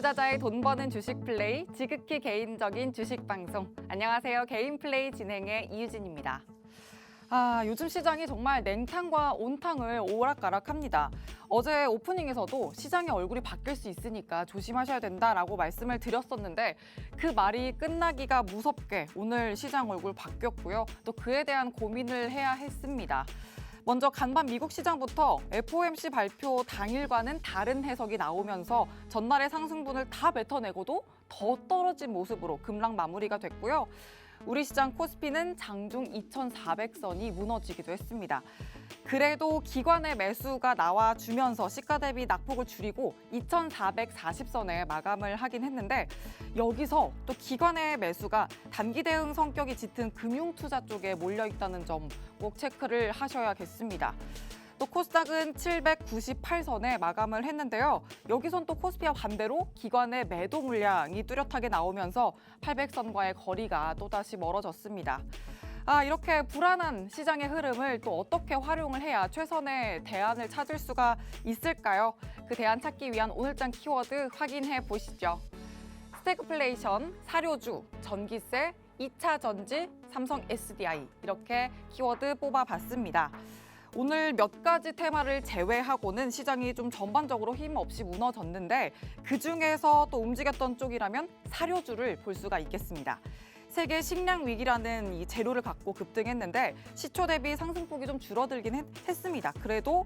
투자자의 돈 버는 주식 플레이, 지극히 개인적인 주식 방송. 안녕하세요. 개인 플레이 진행의 이유진입니다. 요즘 시장이 정말 냉탕과 온탕을 오락가락합니다. 어제 오프닝에서도 시장의 얼굴이 바뀔 수 있으니까 조심하셔야 된다라고 말씀을 드렸었는데 그 말이 끝나기가 무섭게 오늘 시장 얼굴 바뀌었고요. 또 그에 대한 고민을 해야 했습니다. 먼저 간밤 미국 시장부터 FOMC 발표 당일과는 다른 해석이 나오면서 전날의 상승분을 다 뱉어내고도 더 떨어진 모습으로 급락 마무리가 됐고요. 우리 시장 코스피는 장중 2,400선이 무너지기도 했습니다. 그래도 기관의 매수가 나와주면서 시가 대비 낙폭을 줄이고 2,440선에 마감을 하긴 했는데 여기서 또 기관의 매수가 단기 대응 성격이 짙은 금융투자 쪽에 몰려있다는 점 꼭 체크를 하셔야겠습니다. 또 코스닥은 798선에 마감을 했는데요. 여기선 또 코스피와 반대로 기관의 매도 물량이 뚜렷하게 나오면서 800선과의 거리가 또다시 멀어졌습니다. 이렇게 불안한 시장의 흐름을 또 어떻게 활용을 해야 최선의 대안을 찾을 수가 있을까요? 그 대안 찾기 위한 오늘장 키워드 확인해 보시죠. 스태그플레이션, 사료주, 전기세, 2차 전지, 삼성 SDI 이렇게 키워드 뽑아봤습니다. 오늘 몇 가지 테마를 제외하고는 시장이 좀 전반적으로 힘없이 무너졌는데 그중에서 또 움직였던 쪽이라면 사료주를 볼 수가 있겠습니다. 세계 식량 위기라는 이 재료를 갖고 급등했는데 시초 대비 상승폭이 좀 줄어들긴 했습니다. 그래도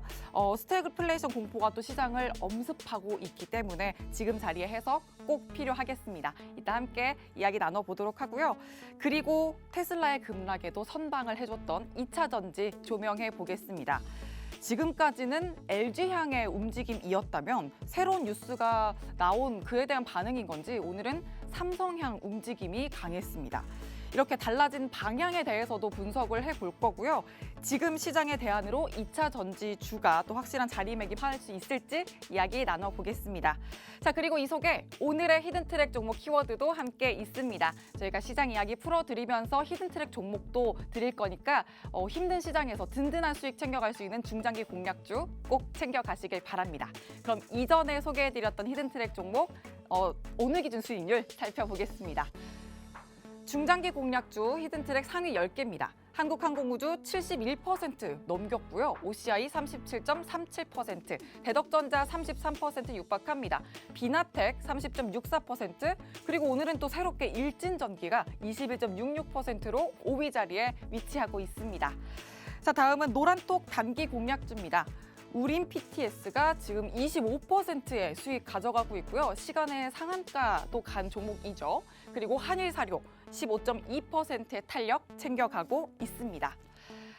스태그플레이션 공포가 또 시장을 엄습하고 있기 때문에 지금 자리에 해석 꼭 필요하겠습니다. 이따 함께 이야기 나눠보도록 하고요. 그리고 테슬라의 급락에도 선방을 해줬던 2차 전지 조명해 보겠습니다. 지금까지는 LG향의 움직임이었다면 새로운 뉴스가 나온 그에 대한 반응인 건지 오늘은 삼성향 움직임이 강했습니다. 이렇게 달라진 방향에 대해서도 분석을 해볼 거고요. 지금 시장의 대안으로 2차 전지주가 또 확실한 자리매김할 수 있을지 이야기 나눠보겠습니다. 자, 그리고 이 속에 오늘의 히든트랙 종목 키워드도 함께 있습니다. 저희가 시장 이야기 풀어드리면서 히든트랙 종목도 드릴 거니까 힘든 시장에서 든든한 수익 챙겨갈 수 있는 중장기 공략주 꼭 챙겨가시길 바랍니다. 그럼 이전에 소개해드렸던 히든트랙 종목 오늘 기준 수익률 살펴보겠습니다. 중장기 공략주 히든트랙 상위 10개입니다. 한국항공우주 71% 넘겼고요. OCI 37.37%, 대덕전자 33% 육박합니다. 비나텍 30.64%, 그리고 오늘은 또 새롭게 일진전기가 21.66%로 5위 자리에 위치하고 있습니다. 자, 다음은 노란톡 단기 공략주입니다. 우림 PTS가 지금 25%의 수익 가져가고 있고요. 시간의 상한가도 간 종목이죠. 그리고 한일사료 15.2%의 탄력 챙겨가고 있습니다.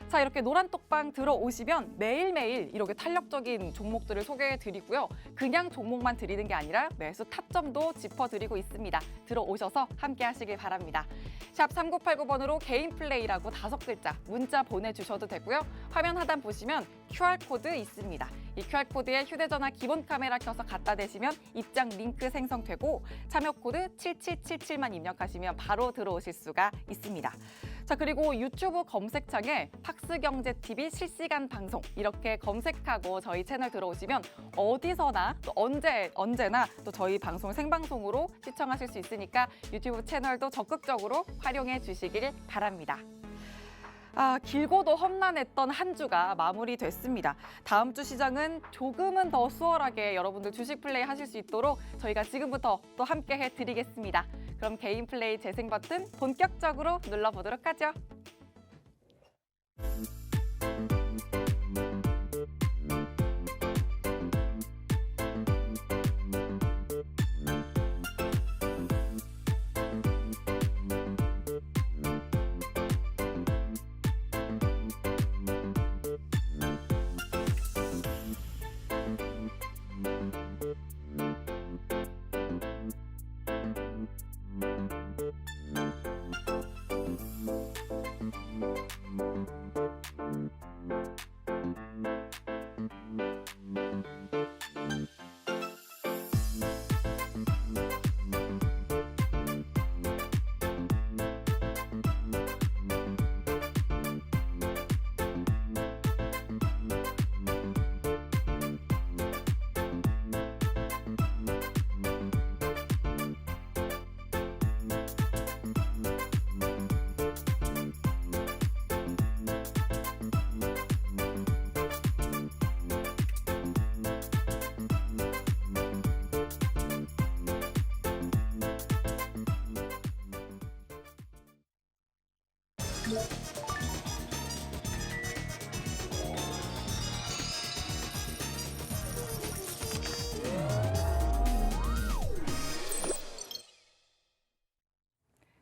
자, 이렇게 노란톡방 들어오시면 매일매일 이렇게 탄력적인 종목들을 소개해드리고요. 그냥 종목만 드리는 게 아니라 매수 타점도 짚어드리고 있습니다. 들어오셔서 함께 하시길 바랍니다. 샵 3989번으로 개인 플레이라고 5글자 문자 보내주셔도 되고요. 화면 하단 보시면 QR코드 있습니다. 이 QR코드에 휴대전화 기본 카메라 켜서 갖다 대시면 입장 링크 생성되고 참여 코드 7777만 입력하시면 바로 들어오실 수가 있습니다. 자, 그리고 유튜브 검색창에 팍스경제TV 실시간 방송 이렇게 검색하고 저희 채널 들어오시면 어디서나 또 언제나 또 저희 방송 생방송으로 시청하실 수 있으니까 유튜브 채널도 적극적으로 활용해 주시길 바랍니다. 길고도 험난했던 한 주가 마무리됐습니다. 다음 주 시장은 조금은 더 수월하게 여러분들 주식 플레이 하실 수 있도록 저희가 지금부터 또 함께 해드리겠습니다. 그럼 개인 플레이 재생 버튼 본격적으로 눌러보도록 하죠.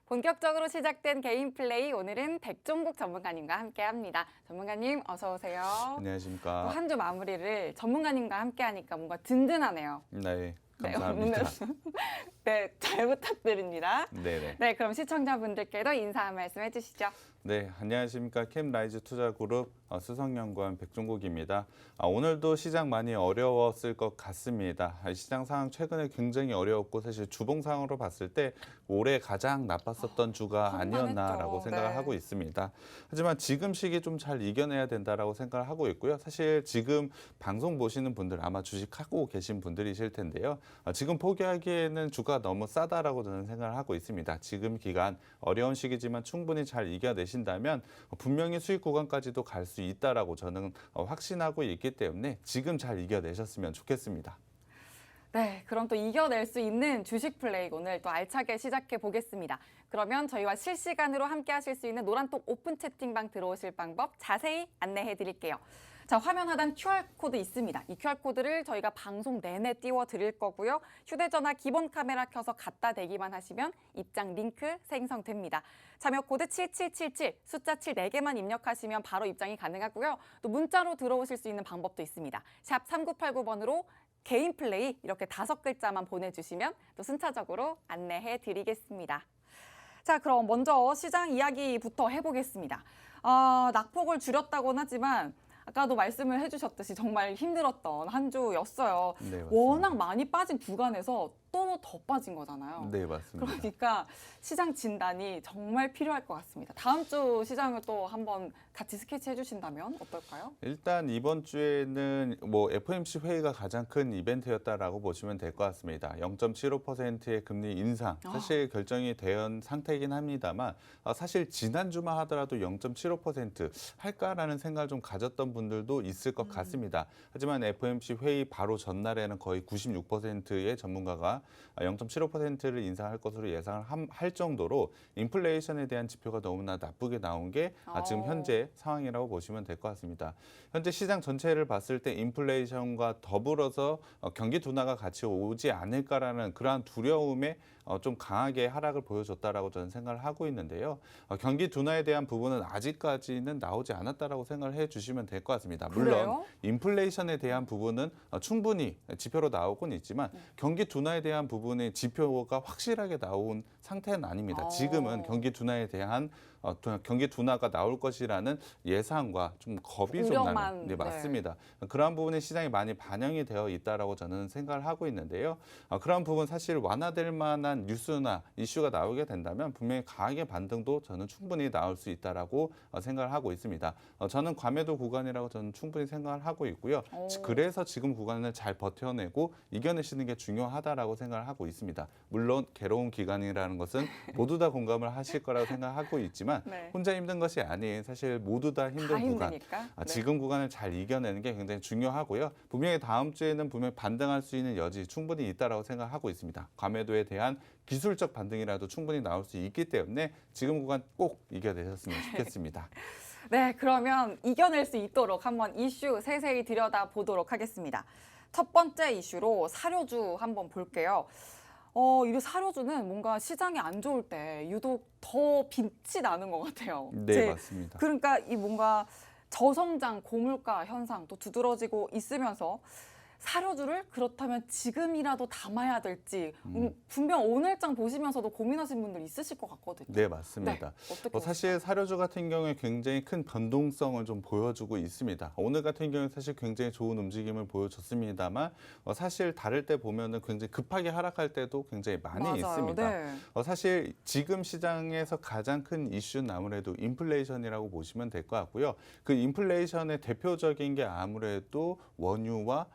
본격적으로 시작된 개인 플레이, 오늘은 백종국 전문가님과 함께합니다. 전문가님 어서 오세요. 안녕하십니까. 한 주 마무리를 전문가님과 함께하니까 뭔가 든든하네요. 네, 감사합니다. 네, 잘 부탁드립니다. 네네. 네, 그럼 시청자분들께도 인사 한 말씀 해주시죠. 네, 안녕하십니까. 캠라이즈 투자그룹 수석연구원 백종국입니다. 오늘도 시장 많이 어려웠을 것 같습니다. 시장 상황 최근에 굉장히 어려웠고 사실 주봉 상황으로 봤을 때 올해 가장 나빴었던 주가 아니었나라고 생각을 하고 있습니다. 하지만 지금 시기 좀 잘 이겨내야 된다라고 생각을 하고 있고요. 사실 지금 방송 보시는 분들 아마 주식하고 계신 분들이실 텐데요. 지금 포기하기에는 주가 너무 싸다라고 저는 생각을 하고 있습니다. 지금 기간 어려운 시기지만 충분히 잘 이겨내신다면 분명히 수익 구간까지도 갈 수 있다라고 저는 확신하고 있기 때문에 지금 잘 이겨내셨으면 좋겠습니다. 네, 그럼 또 이겨낼 수 있는 주식 플레이 오늘 또 알차게 시작해 보겠습니다. 그러면 저희와 실시간으로 함께 하실 수 있는 노란톡 오픈 채팅방 들어오실 방법 자세히 안내해 드릴게요. 자, 화면 하단 QR코드 있습니다. 이 QR코드를 저희가 방송 내내 띄워드릴 거고요. 휴대전화 기본 카메라 켜서 갖다 대기만 하시면 입장 링크 생성됩니다. 참여 코드 7777, 숫자 7 4개만 입력하시면 바로 입장이 가능하고요. 또 문자로 들어오실 수 있는 방법도 있습니다. 샵 3989번으로 개인 플레이 이렇게 5글자만 보내주시면 또 순차적으로 안내해 드리겠습니다. 자, 그럼 먼저 시장 이야기부터 해보겠습니다. 낙폭을 줄였다고는 하지만 아까도 말씀을 해주셨듯이 정말 힘들었던 한 주였어요. 네, 맞습니다. 워낙 많이 빠진 구간에서 또 더 빠진 거잖아요. 네, 맞습니다. 그러니까 시장 진단이 정말 필요할 것 같습니다. 다음 주 시장을 또 한번 같이 스케치해 주신다면 어떨까요? 일단 이번 주에는 FOMC 회의가 가장 큰 이벤트였다라고 보시면 될 것 같습니다. 0.75%의 금리 인상, 사실 결정이 된 상태이긴 합니다만 사실 지난주만 하더라도 0.75% 할까라는 생각을 좀 가졌던 분들도 있을 것 같습니다. 하지만 FOMC 회의 바로 전날에는 거의 96%의 전문가가 0.75%를 인상할 것으로 예상을 할 정도로 인플레이션에 대한 지표가 너무나 나쁘게 나온 게 지금 현재 상황이라고 보시면 될 것 같습니다. 현재 시장 전체를 봤을 때 인플레이션과 더불어서 경기 둔화가 같이 오지 않을까라는 그러한 두려움에 좀 강하게 하락을 보여줬다라고 저는 생각을 하고 있는데요. 경기 둔화에 대한 부분은 아직까지는 나오지 않았다라고 생각을 해주시면 될 것 같습니다. 물론 그래요? 인플레이션에 대한 부분은 충분히 지표로 나오곤 있지만 경기 둔화에 대한 부분의 지표가 확실하게 나온 상태는 아닙니다. 지금은 경기 둔화에 대한 경기 둔화가 나올 것이라는 예상과 좀 겁이 좀 나는, 네, 맞습니다. 그러한 부분에 시장이 많이 반영이 되어 있다라고 저는 생각을 하고 있는데요. 그러한 부분 사실 완화될 만한 뉴스나 이슈가 나오게 된다면 분명히 강하게 반등도 저는 충분히 나올 수 있다라고 생각을 하고 있습니다. 저는 과매도 구간이라고 저는 충분히 생각을 하고 있고요. 그래서 지금 구간을 잘 버텨내고 이겨내시는 게 중요하다라고 생각을 하고 있습니다. 물론 괴로운 기간이라는 것은 모두 다 공감을 하실 거라고 생각하고 있지만 혼자 힘든 것이 아닌 사실 모두 다 힘든 구간, 지금 구간을 잘 이겨내는 게 굉장히 중요하고요. 분명히 다음 주에는 분명히 반등할 수 있는 여지 충분히 있다라고 생각하고 있습니다. 과매도에 대한 기술적 반등이라도 충분히 나올 수 있기 때문에 지금 구간 꼭 이겨내셨으면 좋겠습니다. 네, 그러면 이겨낼 수 있도록 한번 이슈 세세히 들여다보도록 하겠습니다. 첫 번째 이슈로 사료주 한번 볼게요. 이 사료주는 뭔가 시장이 안 좋을 때 유독 더 빛이 나는 것 같아요. 네, 맞습니다. 그러니까 이 뭔가 저성장 고물가 현상 또 두드러지고 있으면서 사료주를 그렇다면 지금이라도 담아야 될지 분명 오늘장 보시면서도 고민하신 분들 있으실 것 같거든요. 네, 맞습니다. 어떻게 사실 사료주 같은 경우에 굉장히 큰 변동성을 좀 보여주고 있습니다. 오늘 같은 경우에 사실 굉장히 좋은 움직임을 보여줬습니다만 사실 다를 때 보면은 굉장히 급하게 하락할 때도 굉장히 많이 있습니다. 사실 지금 시장에서 가장 큰 이슈는 아무래도 인플레이션이라고 보시면 될 것 같고요. 그 인플레이션의 대표적인 게 아무래도 원유와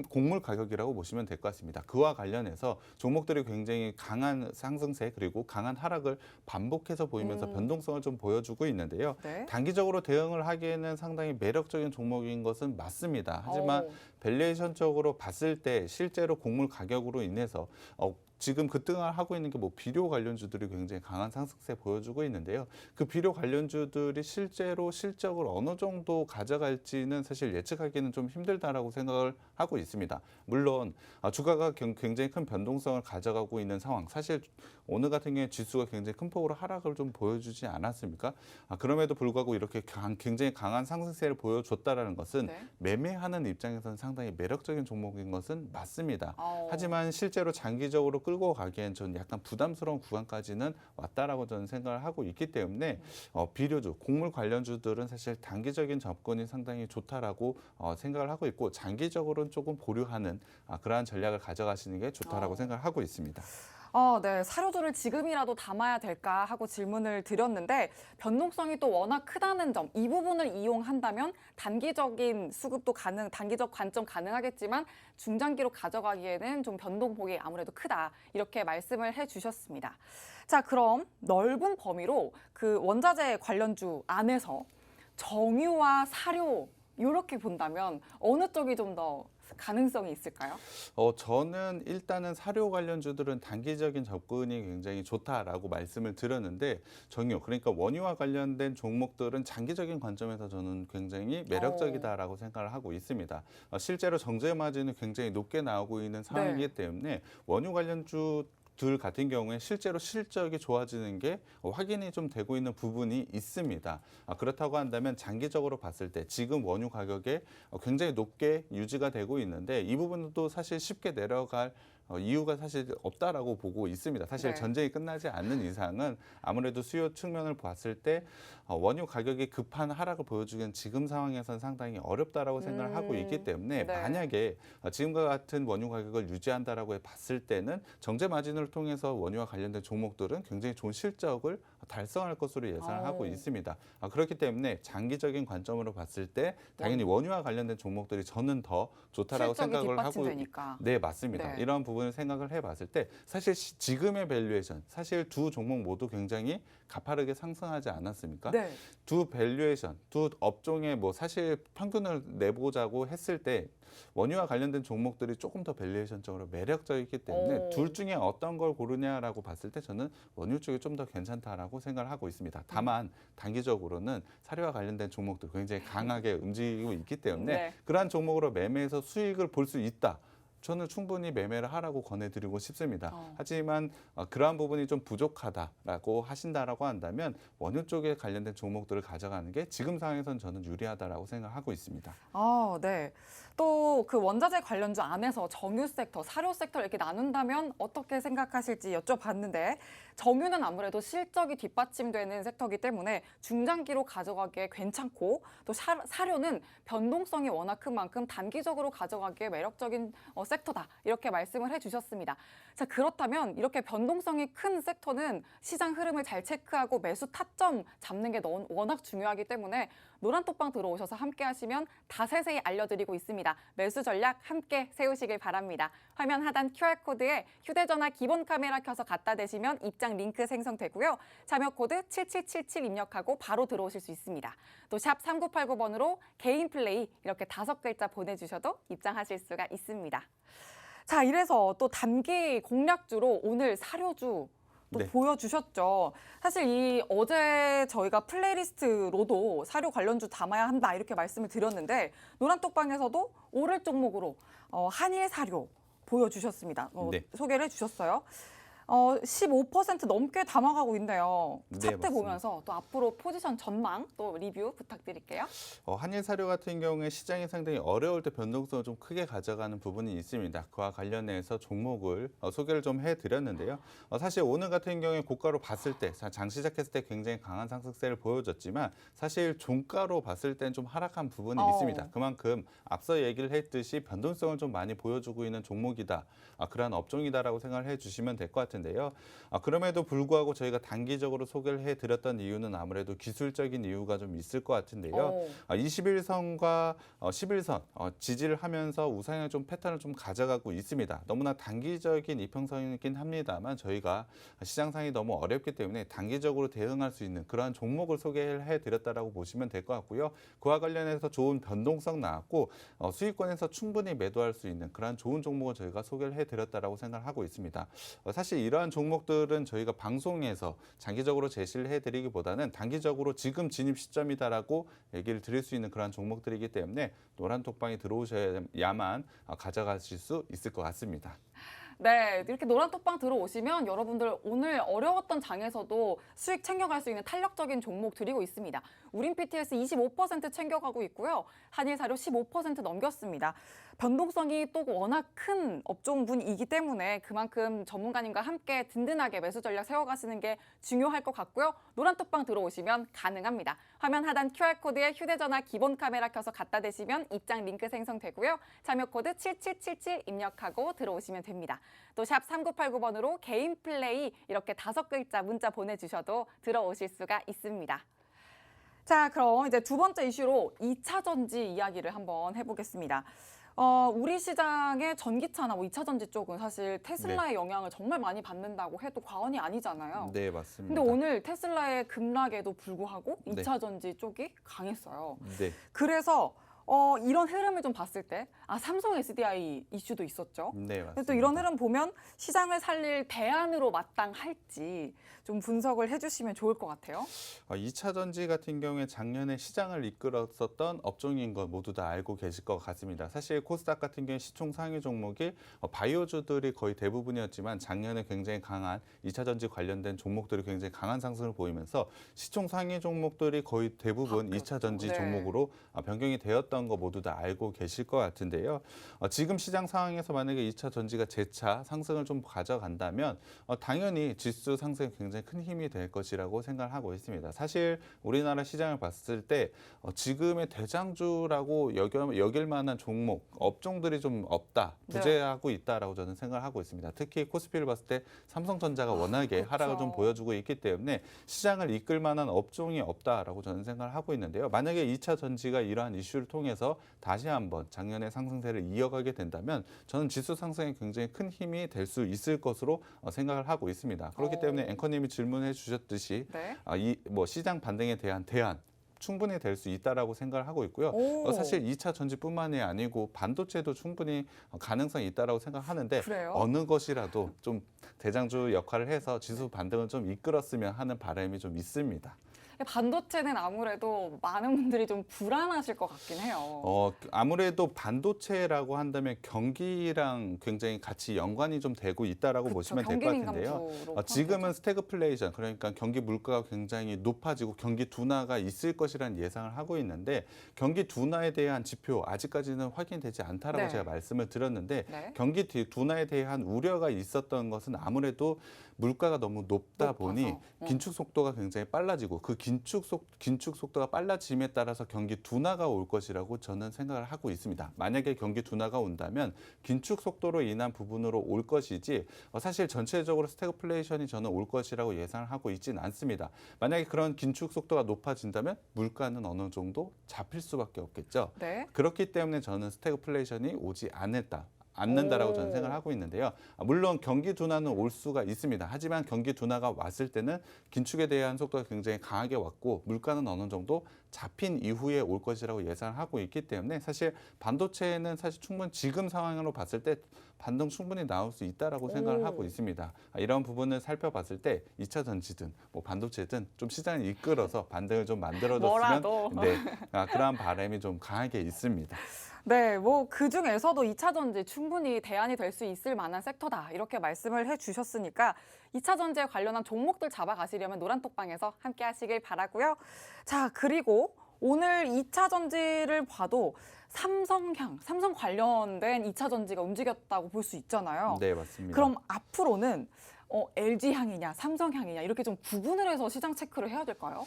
곡물 가격이라고 보시면 될 것 같습니다. 그와 관련해서 종목들이 굉장히 강한 상승세 그리고 강한 하락을 반복해서 보이면서 변동성을 좀 보여주고 있는데요. 단기적으로 대응을 하기에는 상당히 매력적인 종목인 것은 맞습니다. 하지만 밸류에이션적으로 봤을 때 실제로 곡물 가격으로 인해서 지금 급등을 하고 있는 게 뭐 비료 관련주들이 굉장히 강한 상승세 보여주고 있는데요. 그 비료 관련주들이 실제로 실적을 어느 정도 가져갈지는 사실 예측하기는 좀 힘들다라고 생각을 하고 있습니다. 물론 주가가 굉장히 큰 변동성을 가져가고 있는 상황. 사실 오늘 같은 경우에 지수가 굉장히 큰 폭으로 하락을 좀 보여주지 않았습니까? 그럼에도 불구하고 이렇게 굉장히 강한 상승세를 보여줬다라는 것은 네. 매매하는 입장에서는 상당히 매력적인 종목인 것은 맞습니다. 어. 하지만 실제로 장기적으로 끌고 가기엔 전 약간 부담스러운 구간까지는 왔다라고 저는 생각을 하고 있기 때문에 비료주, 곡물 관련주들은 사실 단기적인 접근이 상당히 좋다라고 생각을 하고 있고 장기적으로는 조금 보류하는 그러한 전략을 가져가시는 게 좋다라고 생각을 하고 있습니다. 네. 사료주를 지금이라도 담아야 될까 하고 질문을 드렸는데 변동성이 또 워낙 크다는 점, 이 부분을 이용한다면 단기적인 수급도 단기적 관점 가능하겠지만 중장기로 가져가기에는 좀 변동폭이 아무래도 크다. 이렇게 말씀을 해주셨습니다. 자, 그럼 넓은 범위로 그 원자재 관련주 안에서 정유와 사료 이렇게 본다면 어느 쪽이 좀 더 가능성이 있을까요? 저는 일단은 사료 관련주들은 단기적인 접근이 굉장히 좋다라고 말씀을 드렸는데 정유, 그러니까 원유와 관련된 종목들은 장기적인 관점에서 저는 굉장히 매력적이다라고 생각을 하고 있습니다. 실제로 정제 마진이 굉장히 높게 나오고 있는 상황이기 때문에 원유 관련주 들 같은 경우에 실제로 실적이 좋아지는 게 확인이 좀 되고 있는 부분이 있습니다. 그렇다고 한다면 장기적으로 봤을 때 지금 원유 가격에 굉장히 높게 유지가 되고 있는데 이 부분도 사실 쉽게 내려갈 이유가 사실 없다라고 보고 있습니다. 사실 네. 전쟁이 끝나지 않는 이상은 아무래도 수요 측면을 봤을 때 원유 가격이 급한 하락을 보여주기는 지금 상황에서는 상당히 어렵다라고 생각을 하고 있기 때문에 네. 만약에 지금과 같은 원유 가격을 유지한다라고 봤을 때는 정제 마진을 통해서 원유와 관련된 종목들은 굉장히 좋은 실적을 달성할 것으로 예상을 하고 있습니다. 그렇기 때문에 장기적인 관점으로 봤을 때 당연히 원유와 관련된 종목들이 저는 더 좋다라고 실적이 생각을 하고 뒷받침되니까. 네, 맞습니다. 네. 이런 부분을 생각을 해봤을 때 사실 지금의 밸류에이션, 사실 두 종목 모두 굉장히 가파르게 상승하지 않았습니까? 네. 두 밸류에이션, 두 업종의 뭐 사실 평균을 내보자고 했을 때 원유와 관련된 종목들이 조금 더 밸류에이션적으로 매력적이기 때문에 둘 중에 어떤 걸 고르냐라고 봤을 때 저는 원유 쪽이 좀 더 괜찮다라고 생각을 하고 있습니다. 다만 단기적으로는 사료와 관련된 종목도 굉장히 강하게 움직이고 있기 때문에 네. 그러한 종목으로 매매해서 수익을 볼 수 있다. 저는 충분히 매매를 하라고 권해드리고 싶습니다. 하지만 그러한 부분이 좀 부족하다라고 하신다라고 한다면 원유 쪽에 관련된 종목들을 가져가는 게 지금 상황에서는 저는 유리하다라고 생각하고 있습니다. 네. 또 그 원자재 관련주 안에서 정유 섹터, 사료 섹터 이렇게 나눈다면 어떻게 생각하실지 여쭤봤는데 정유는 아무래도 실적이 뒷받침되는 섹터이기 때문에 중장기로 가져가기에 괜찮고 또 사료는 변동성이 워낙 큰 만큼 단기적으로 가져가기에 매력적인 섹터다. 이렇게 말씀을 해주셨습니다. 자, 그렇다면 이렇게 변동성이 큰 섹터는 시장 흐름을 잘 체크하고 매수 타점 잡는 게 워낙 중요하기 때문에 노란톡방 들어오셔서 함께 하시면 다 세세히 알려드리고 있습니다. 매수 전략 함께 세우시길 바랍니다. 화면 하단 QR코드에 휴대전화 기본 카메라 켜서 갖다 대시면 입장 링크 생성되고요. 참여 코드 7777 입력하고 바로 들어오실 수 있습니다. 또 샵 3989번으로 개인 플레이 이렇게 5글자 보내주셔도 입장하실 수가 있습니다. 자, 이래서 또 단기 공략주로 오늘 사료주 또 네. 보여주셨죠. 사실 이 어제 저희가 플레이리스트로도 사료 관련주 담아야 한다 이렇게 말씀을 드렸는데 노란톡방에서도 오를 종목으로 한일 사료 보여주셨습니다. 네. 소개를 해주셨어요. 15% 넘게 담아가고 있네요. 네, 차트 맞습니다. 보면서 또 앞으로 포지션 전망 또 리뷰 부탁드릴게요. 한일 사료 같은 경우에 시장이 상당히 어려울 때 변동성을 좀 크게 가져가는 부분이 있습니다. 그와 관련해서 종목을 소개를 좀 해드렸는데요. 사실 오늘 같은 경우에 고가로 봤을 때, 장 시작했을 때 굉장히 강한 상승세를 보여줬지만 사실 종가로 봤을 땐 좀 하락한 부분이 있습니다. 그만큼 앞서 얘기를 했듯이 변동성을 좀 많이 보여주고 있는 종목이다. 그러한 업종이다라고 생각을 해주시면 될 것 같은데 같은데요. 그럼에도 불구하고 저희가 단기적으로 소개를 해드렸던 이유는 아무래도 기술적인 이유가 좀 있을 것 같은데요. 21선과 11선 지지를 하면서 우상향 좀 패턴을 좀 가져가고 있습니다. 너무나 단기적인 이평선이긴 합니다만 저희가 시장상이 너무 어렵기 때문에 단기적으로 대응할 수 있는 그러한 종목을 소개해드렸다라고 보시면 될 것 같고요. 그와 관련해서 좋은 변동성 나왔고 수익권에서 충분히 매도할 수 있는 그러한 좋은 종목을 저희가 소개를 해드렸다라고 생각하고 있습니다. 사실 이러한 종목들은 저희가 방송에서 장기적으로 제시를 해드리기보다는 단기적으로 지금 진입 시점이다라고 얘기를 드릴 수 있는 그러한 종목들이기 때문에 노란 톡방에 들어오셔야만 가져가실 수 있을 것 같습니다. 네, 이렇게 노란 톡방 들어오시면 여러분들 오늘 어려웠던 장에서도 수익 챙겨갈 수 있는 탄력적인 종목 드리고 있습니다. 우린 PTS 25% 챙겨가고 있고요. 한일사료 15% 넘겼습니다. 변동성이 또 워낙 큰 업종군이기 때문에 그만큼 전문가님과 함께 든든하게 매수 전략 세워가시는 게 중요할 것 같고요. 노란 톡방 들어오시면 가능합니다. 화면 하단 QR코드에 휴대전화 기본 카메라 켜서 갖다 대시면 입장 링크 생성되고요. 참여 코드 7777 입력하고 들어오시면 됩니다. 또 샵 3989번으로 개인 플레이 이렇게 5글자 문자 보내주셔도 들어오실 수가 있습니다. 자, 그럼 이제 두 번째 이슈로 2차 전지 이야기를 한번 해보겠습니다. 우리 시장의 전기차나 2차 전지 쪽은 사실 테슬라의 영향을 정말 많이 받는다고 해도 과언이 아니잖아요. 네, 맞습니다. 근데 오늘 테슬라의 급락에도 불구하고 네. 2차 전지 쪽이 강했어요. 네. 그래서 이런 흐름을 좀 봤을 때 삼성 SDI 이슈도 있었죠. 네, 맞습니다. 또 이런 흐름 보면 시장을 살릴 대안으로 마땅할지 좀 분석을 해주시면 좋을 것 같아요. 2차 전지 같은 경우에 작년에 시장을 이끌었었던 업종인 거 모두 다 알고 계실 것 같습니다. 사실 코스닥 같은 경우에 시총 상위 종목이 바이오주들이 거의 대부분이었지만 작년에 굉장히 강한 2차 전지 관련된 종목들이 굉장히 강한 상승을 보이면서 시총 상위 종목들이 거의 대부분 2차 전지 네. 종목으로 변경이 되었던 거 모두 다 알고 계실 것 같은데요. 지금 시장 상황에서 만약에 2차 전지가 재차 상승을 좀 가져간다면 당연히 지수 상승에 굉장히 큰 힘이 될 것이라고 생각하고 있습니다. 사실 우리나라 시장을 봤을 때 지금의 대장주라고 여길 만한 종목, 업종들이 좀 없다, 부재하고 있다라고 저는 생각하고 있습니다. 특히 코스피를 봤을 때 삼성전자가 워낙에 하락을 좀 보여주고 있기 때문에 시장을 이끌 만한 업종이 없다라고 저는 생각을 하고 있는데요. 만약에 2차 전지가 이러한 이슈를 통해서 다시 한번 작년의 상승세를 이어가게 된다면 저는 지수 상승에 굉장히 큰 힘이 될 수 있을 것으로 생각을 하고 있습니다. 그렇기 때문에 앵커님이 질문해 주셨듯이 네. 시장 반등에 대한 대안 충분히 될 수 있다라고 생각을 하고 있고요. 사실 2차 전지뿐만이 아니고 반도체도 충분히 가능성이 있다라고 생각하는데 그래요? 어느 것이라도 좀 대장주 역할을 해서 지수 반등을 좀 이끌었으면 하는 바람이 좀 있습니다. 반도체는 아무래도 많은 분들이 좀 불안하실 것 같긴 해요. 아무래도 반도체라고 한다면 경기랑 굉장히 같이 연관이 좀 되고 있다라고 보시면 될 것 같은데요. 지금은 스태그플레이션, 그러니까 경기 물가가 굉장히 높아지고 경기 둔화가 있을 것이라는 예상을 하고 있는데 경기 둔화에 대한 지표 아직까지는 확인되지 않다라고 네. 제가 말씀을 드렸는데 네. 경기 둔화에 대한 우려가 있었던 것은 아무래도 물가가 너무 높다 높아서. 보니 긴축 속도가 굉장히 빨라지고 그 긴축 속도가 빨라짐에 따라서 경기 둔화가 올 것이라고 저는 생각을 하고 있습니다. 만약에 경기 둔화가 온다면 긴축 속도로 인한 부분으로 올 것이지 사실 전체적으로 스태그플레이션이 저는 올 것이라고 예상을 하고 있지는 않습니다. 만약에 그런 긴축 속도가 높아진다면 물가는 어느 정도 잡힐 수밖에 없겠죠. 네. 그렇기 때문에 저는 스태그플레이션이 오지 않는다라고 저는 생각을 하고 있는데요. 물론 경기 둔화는 올 수가 있습니다. 하지만 경기 둔화가 왔을 때는 긴축에 대한 속도가 굉장히 강하게 왔고 물가는 어느 정도 잡힌 이후에 올 것이라고 예상을 하고 있기 때문에 사실 반도체는 사실 충분히 지금 상황으로 봤을 때 반등 충분히 나올 수 있다라고 생각을 하고 있습니다. 이런 부분을 살펴봤을 때 2차 전지든 반도체든 좀 시장을 이끌어서 반등을 좀 만들어줬으면 그러한 바람이 좀 강하게 있습니다. 네, 그 중에서도 2차 전지 충분히 대안이 될 수 있을 만한 섹터다 이렇게 말씀을 해주셨으니까 2차 전지에 관련한 종목들 잡아가시려면 노란톡방에서 함께 하시길 바라고요. 자, 그리고 오늘 2차 전지를 봐도 삼성 관련된 2차 전지가 움직였다고 볼 수 있잖아요. 네, 맞습니다. 그럼 앞으로는 LG향이냐, 삼성향이냐 이렇게 좀 구분을 해서 시장 체크를 해야 될까요?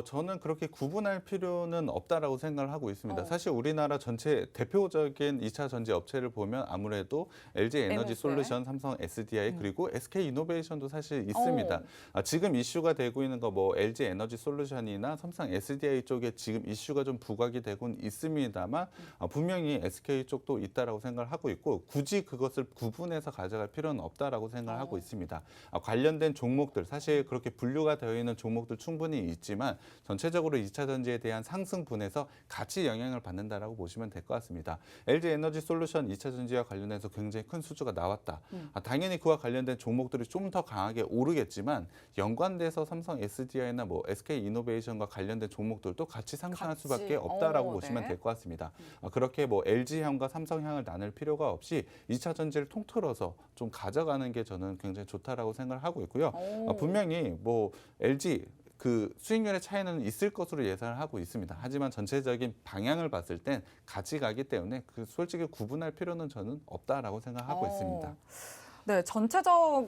저는 그렇게 구분할 필요는 없다라고 생각을 하고 있습니다. 어. 사실 우리나라 전체 대표적인 2차 전지 업체를 보면 아무래도 LG 에너지 에너지. 솔루션, 삼성 SDI 그리고 SK 이노베이션도 사실 있습니다. 지금 이슈가 되고 있는 거 뭐 LG 에너지 솔루션이나 삼성 SDI 쪽에 지금 이슈가 좀 부각이 되고는 있습니다만 분명히 SK 쪽도 있다라고 생각을 하고 있고 굳이 그것을 구분해서 가져갈 필요는 없다라고 생각을 하고 있습니다. 관련된 종목들 사실 그렇게 분류가 되어 있는 종목들 충분히 있지만 전체적으로 2차 전지에 대한 상승분에서 같이 영향을 받는다라고 보시면 될 것 같습니다. LG 에너지 솔루션 2차 전지와 관련해서 굉장히 큰 수주가 나왔다. 당연히 그와 관련된 종목들이 좀 더 강하게 오르겠지만 연관돼서 삼성 SDI나 뭐 SK 이노베이션과 관련된 종목들도 같이 상승할 같이. 수밖에 없다라고 네. 보시면 될 것 같습니다. 그렇게 뭐 LG향과 삼성향을 나눌 필요가 없이 2차 전지를 통틀어서 좀 가져가는 게 저는 굉장히 좋다라고 생각을 하고 있고요. 분명히 뭐 LG 그 수익률의 차이는 있을 것으로 예상을 하고 있습니다. 하지만 전체적인 방향을 봤을 땐 같이 가기 때문에 그 솔직히 구분할 필요는 저는 없다라고 생각하고 있습니다. 네,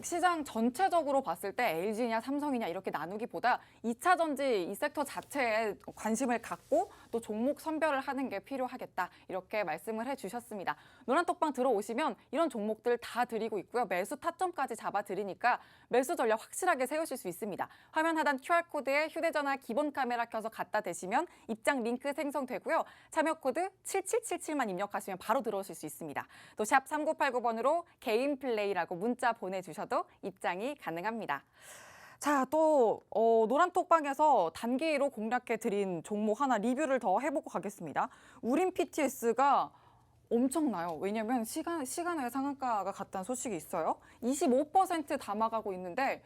시장 전체적으로 봤을 때 LG냐 삼성이냐 이렇게 나누기보다 2차 전지 이 섹터 자체에 관심을 갖고 또 종목 선별을 하는 게 필요하겠다 이렇게 말씀을 해주셨습니다. 노란톡방 들어오시면 이런 종목들 다 드리고 있고요. 매수 타점까지 잡아드리니까 매수 전략 확실하게 세우실 수 있습니다. 화면 하단 QR코드에 휴대전화 기본 카메라 켜서 갖다 대시면 입장 링크 생성되고요. 참여 코드 7777만 입력하시면 바로 들어오실 수 있습니다. 또 샵 3989번으로 개인 플레이라고 문자 보내주셔도 입장이 가능합니다. 자, 또 노란톡방에서 단기로 공략해 드린 종목 하나 리뷰를 더 해보고 가겠습니다. 우린 PTS가 엄청나요. 왜냐하면 시간외 상한가가 갔다는 소식이 있어요. 25% 담아가고 있는데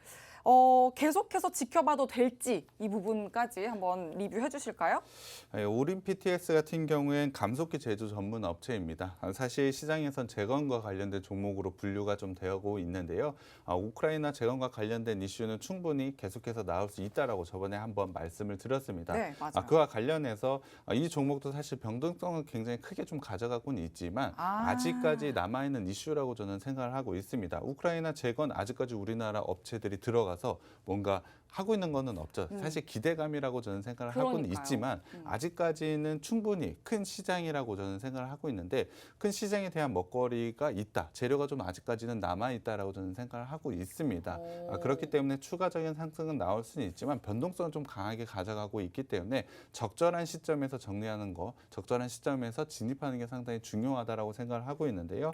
계속해서 지켜봐도 될지 이 부분까지 한번 리뷰해 주실까요? 오린 PTS 같은 경우엔 감속기 제조 전문 업체입니다. 사실 시장에선 재건과 관련된 종목으로 분류가 좀 되고 있는데요. 우크라이나 재건과 관련된 이슈는 충분히 계속해서 나올 수 있다라고 저번에 한번 말씀을 드렸습니다. 네, 맞아요. 그와 관련해서 이 종목도 사실 변동성은 굉장히 크게 좀 가져가고는 있지만 아직까지 남아있는 이슈라고 저는 생각을 하고 있습니다. 우크라이나 재건 아직까지 우리나라 업체들이 들어가서 뭔가 하고 있는 거는 없죠. 사실 기대감이라고 저는 생각을 하고는 그러니까요. 있지만 아직까지는 충분히 큰 시장이라고 저는 생각을 하고 있는데 큰 시장에 대한 먹거리가 있다. 재료가 좀 아직까지는 남아있다라고 저는 생각을 하고 있습니다. 그렇기 때문에 추가적인 상승은 나올 수는 있지만 변동성을 좀 강하게 가져가고 있기 때문에 적절한 시점에서 정리하는 거, 적절한 시점에서 진입하는 게 상당히 중요하다라고 생각을 하고 있는데요.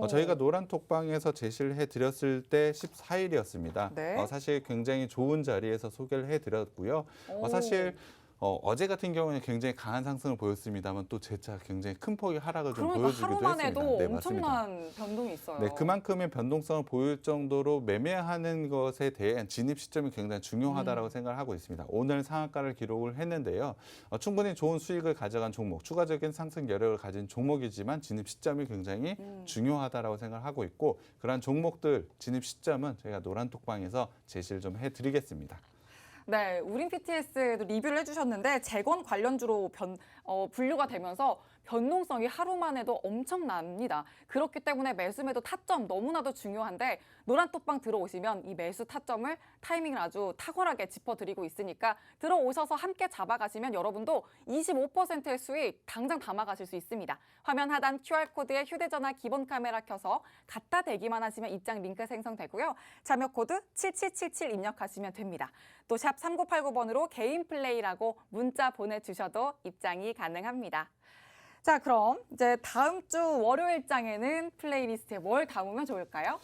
저희가 노란톡방에서 제시를 해드렸을 때 14일이었습니다. 네. 사실 굉장히 좋은 자리에서 소개를 해드렸고요. 사실 어제 같은 경우는 굉장히 강한 상승을 보였습니다만 또 재차 굉장히 큰 폭의 하락을 좀 그러니까 보여주기도 하루만 했습니다. 해도 네, 맞습니다. 엄청난 변동이 있어요. 네, 그만큼의 변동성을 보일 정도로 매매하는 것에 대한 진입 시점이 굉장히 중요하다고 생각을 하고 있습니다. 오늘 상한가를 기록을 했는데요. 충분히 좋은 수익을 가져간 종목, 추가적인 상승 여력을 가진 종목이지만 진입 시점이 굉장히 중요하다고 생각을 하고 있고 그러한 종목들 진입 시점은 저희가 노란톡방에서 제시를 좀 해드리겠습니다. 네, 우린 PTS도 리뷰를 해주셨는데 재건 관련주로 분류가 되면서 변동성이 하루만 해도 엄청납니다. 그렇기 때문에 매수 타점 너무나도 중요한데 노란톡방 들어오시면 이 매수 타점을 타이밍을 아주 탁월하게 짚어드리고 있으니까 들어오셔서 함께 잡아가시면 여러분도 25%의 수익 당장 담아가실 수 있습니다. 화면 하단 QR코드에 휴대전화 기본 카메라 켜서 갖다 대기만 하시면 입장 링크 생성되고요. 참여 코드 7777 입력하시면 됩니다. 또 샵 3989번으로 개인 플레이라고 문자 보내주셔도 입장이 가능합니다. 자, 그럼 이제 다음 주 월요일장에는 플레이리스트에 뭘 담으면 좋을까요?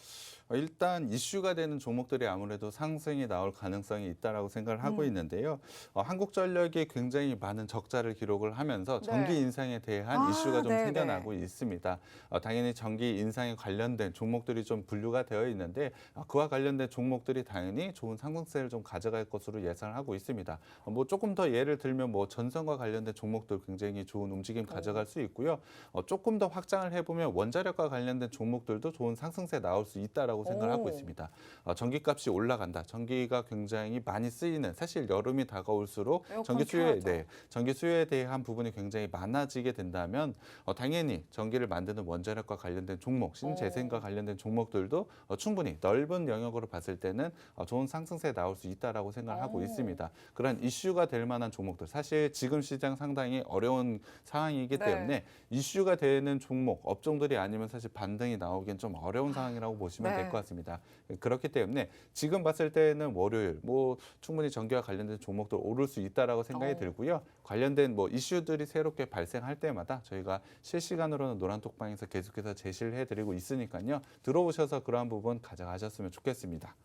일단 이슈가 되는 종목들이 아무래도 상승이 나올 가능성이 있다라고 생각을 하고 있는데요. 한국전력이 굉장히 많은 적자를 기록을 하면서 전기 인상에 대한 이슈가 좀 생겨나고 있습니다. 당연히 전기 인상에 관련된 종목들이 좀 분류가 되어 있는데 그와 관련된 종목들이 당연히 좋은 상승세를 좀 가져갈 것으로 예상을 하고 있습니다. 뭐 조금 더 예를 들면 뭐 전선과 관련된 종목들 굉장히 좋은 움직임 가져갈 수 있고요. 조금 더 확장을 해보면 원자력과 관련된 종목들도 좋은 상승세 나올 수 있다라고 생각을 하고 있습니다. 전기값이 올라간다. 전기가 굉장히 많이 쓰이는 사실 여름이 다가올수록 에어컨 켜야죠. 전기 수요에 대한 부분이 굉장히 많아지게 된다면 당연히 전기를 만드는 원자력과 관련된 종목, 신재생과 관련된 종목들도 충분히 넓은 영역으로 봤을 때는 좋은 상승세 나올 수 있다라고 생각을 하고 있습니다. 그런 이슈가 될 만한 종목들, 사실 지금 시장 상당히 어려운 상황이기 네. 때문에 이슈가 되는 종목, 업종들이 아니면 사실 반등이 나오기엔 좀 어려운 상황이라고 보시면 네. 될 것 같습니다. 그렇기 때문에 지금 봤을 때는 월요일 충분히 전기와 관련된 종목도 오를 수 있다라고 생각이 들고요. 관련된 이슈들이 새롭게 발생할 때마다 저희가 실시간으로는 노란톡방에서 계속해서 제시를 해드리고 있으니까요. 들어오셔서 그러한 부분 가져가셨으면 좋겠습니다.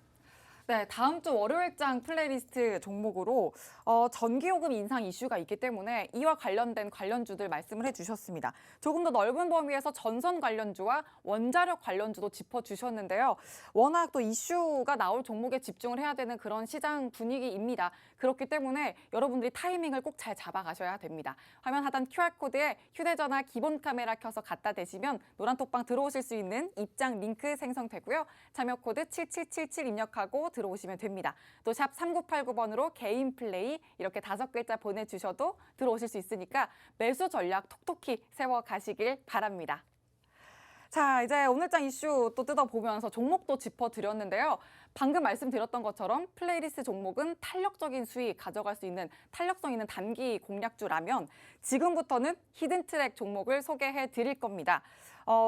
네, 다음 주 월요일장 플레이리스트 종목으로 전기요금 인상 이슈가 있기 때문에 이와 관련된 관련주들 말씀을 해주셨습니다. 조금 더 넓은 범위에서 전선 관련주와 원자력 관련주도 짚어주셨는데요. 워낙 또 이슈가 나올 종목에 집중을 해야 되는 그런 시장 분위기입니다. 그렇기 때문에 여러분들이 타이밍을 꼭 잘 잡아가셔야 됩니다. 화면 하단 QR코드에 휴대전화 기본 카메라 켜서 갖다 대시면 노란톡방 들어오실 수 있는 입장 링크 생성되고요. 참여 코드 7777 입력하고 들어오시면 됩니다. 또 샵 3989번으로 개인 플레이 이렇게 5글자 보내주셔도 들어오실 수 있으니까 매수 전략 톡톡히 세워가시길 바랍니다. 자, 이제 오늘장 이슈 또 뜯어보면서 종목도 짚어드렸는데요. 방금 말씀드렸던 것처럼 플레이리스트 종목은 탄력적인 수익 가져갈 수 있는 탄력성 있는 단기 공략주라면 지금부터는 히든트랙 종목을 소개해 드릴 겁니다.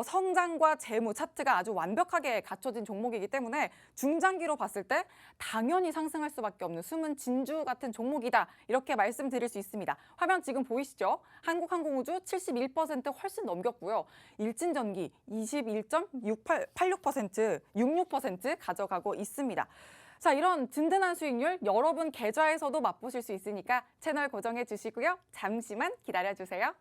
성장과 재무 차트가 아주 완벽하게 갖춰진 종목이기 때문에 중장기로 봤을 때 당연히 상승할 수밖에 없는 숨은 진주 같은 종목이다. 이렇게 말씀드릴 수 있습니다. 화면 지금 보이시죠? 한국항공우주 71% 훨씬 넘겼고요. 일진전기 21.86% 66% 가져가고 있습니다. 자, 이런 든든한 수익률 여러분 계좌에서도 맛보실 수 있으니까 채널 고정해 주시고요. 잠시만 기다려 주세요.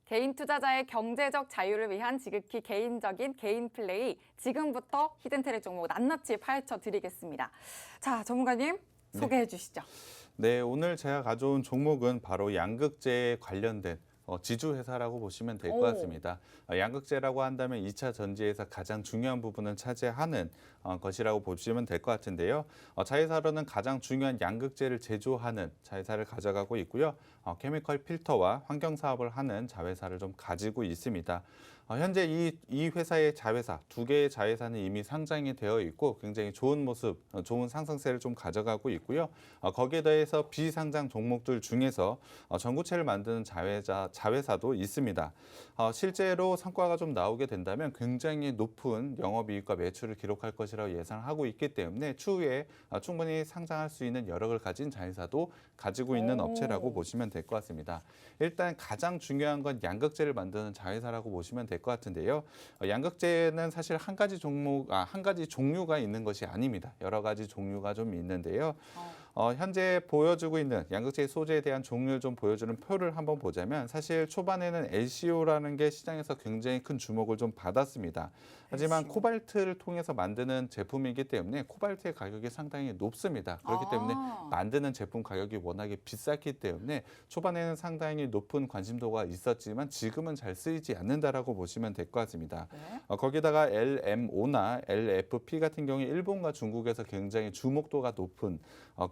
개인 투자자의 경제적 자유를 위한 지극히 개인적인 개인 플레이, 지금부터 히든트랙 종목 낱낱이 파헤쳐 드리겠습니다. 자, 전문가님 소개해 주시죠. 네, 오늘 제가 가져온 종목은 바로 양극재에 관련된 지주회사라고 보시면 될 것 같습니다. 양극재라고 한다면 2차 전지에서 가장 중요한 부분을 차지하는 것이라고 보시면 될 것 같은데요. 자회사로는 가장 중요한 양극재를 제조하는 자회사를 가져가고 있고요. 케미컬 필터와 환경 사업을 하는 자회사를 좀 가지고 있습니다. 현재 이 회사의 자회사, 2개의 자회사는 이미 상장이 되어 있고 굉장히 좋은 모습, 좋은 상승세를 좀 가져가고 있고요. 거기에 더해서 비상장 종목들 중에서 전구체를 만드는 자회사도 있습니다. 실제로 성과가 좀 나오게 된다면 굉장히 높은 영업이익과 매출을 기록할 것이라고 예상하고 있기 때문에 추후에 충분히 상장할 수 있는 여력을 가진 자회사도 가지고 있는 업체라고 보시면 될 것 같습니다. 일단 가장 중요한 건 양극재를 만드는 자회사라고 보시면 될 것 같은데요. 양극재는 사실 한 가지 종류가 있는 것이 아닙니다. 여러 가지 종류가 좀 있는데요. 현재 보여주고 있는 양극재 소재에 대한 종류를 좀 보여주는 표를 한번 보자면 사실 초반에는 LCO라는 게 시장에서 굉장히 큰 주목을 좀 받았습니다. 하지만 코발트를 통해서 만드는 제품이기 때문에 코발트의 가격이 상당히 높습니다. 그렇기 때문에 만드는 제품 가격이 워낙에 비쌌기 때문에 초반에는 상당히 높은 관심도가 있었지만 지금은 잘 쓰이지 않는다라고 보시면 될 것 같습니다. 네. 거기다가 LMO나 LFP 같은 경우에 일본과 중국에서 굉장히 주목도가 높은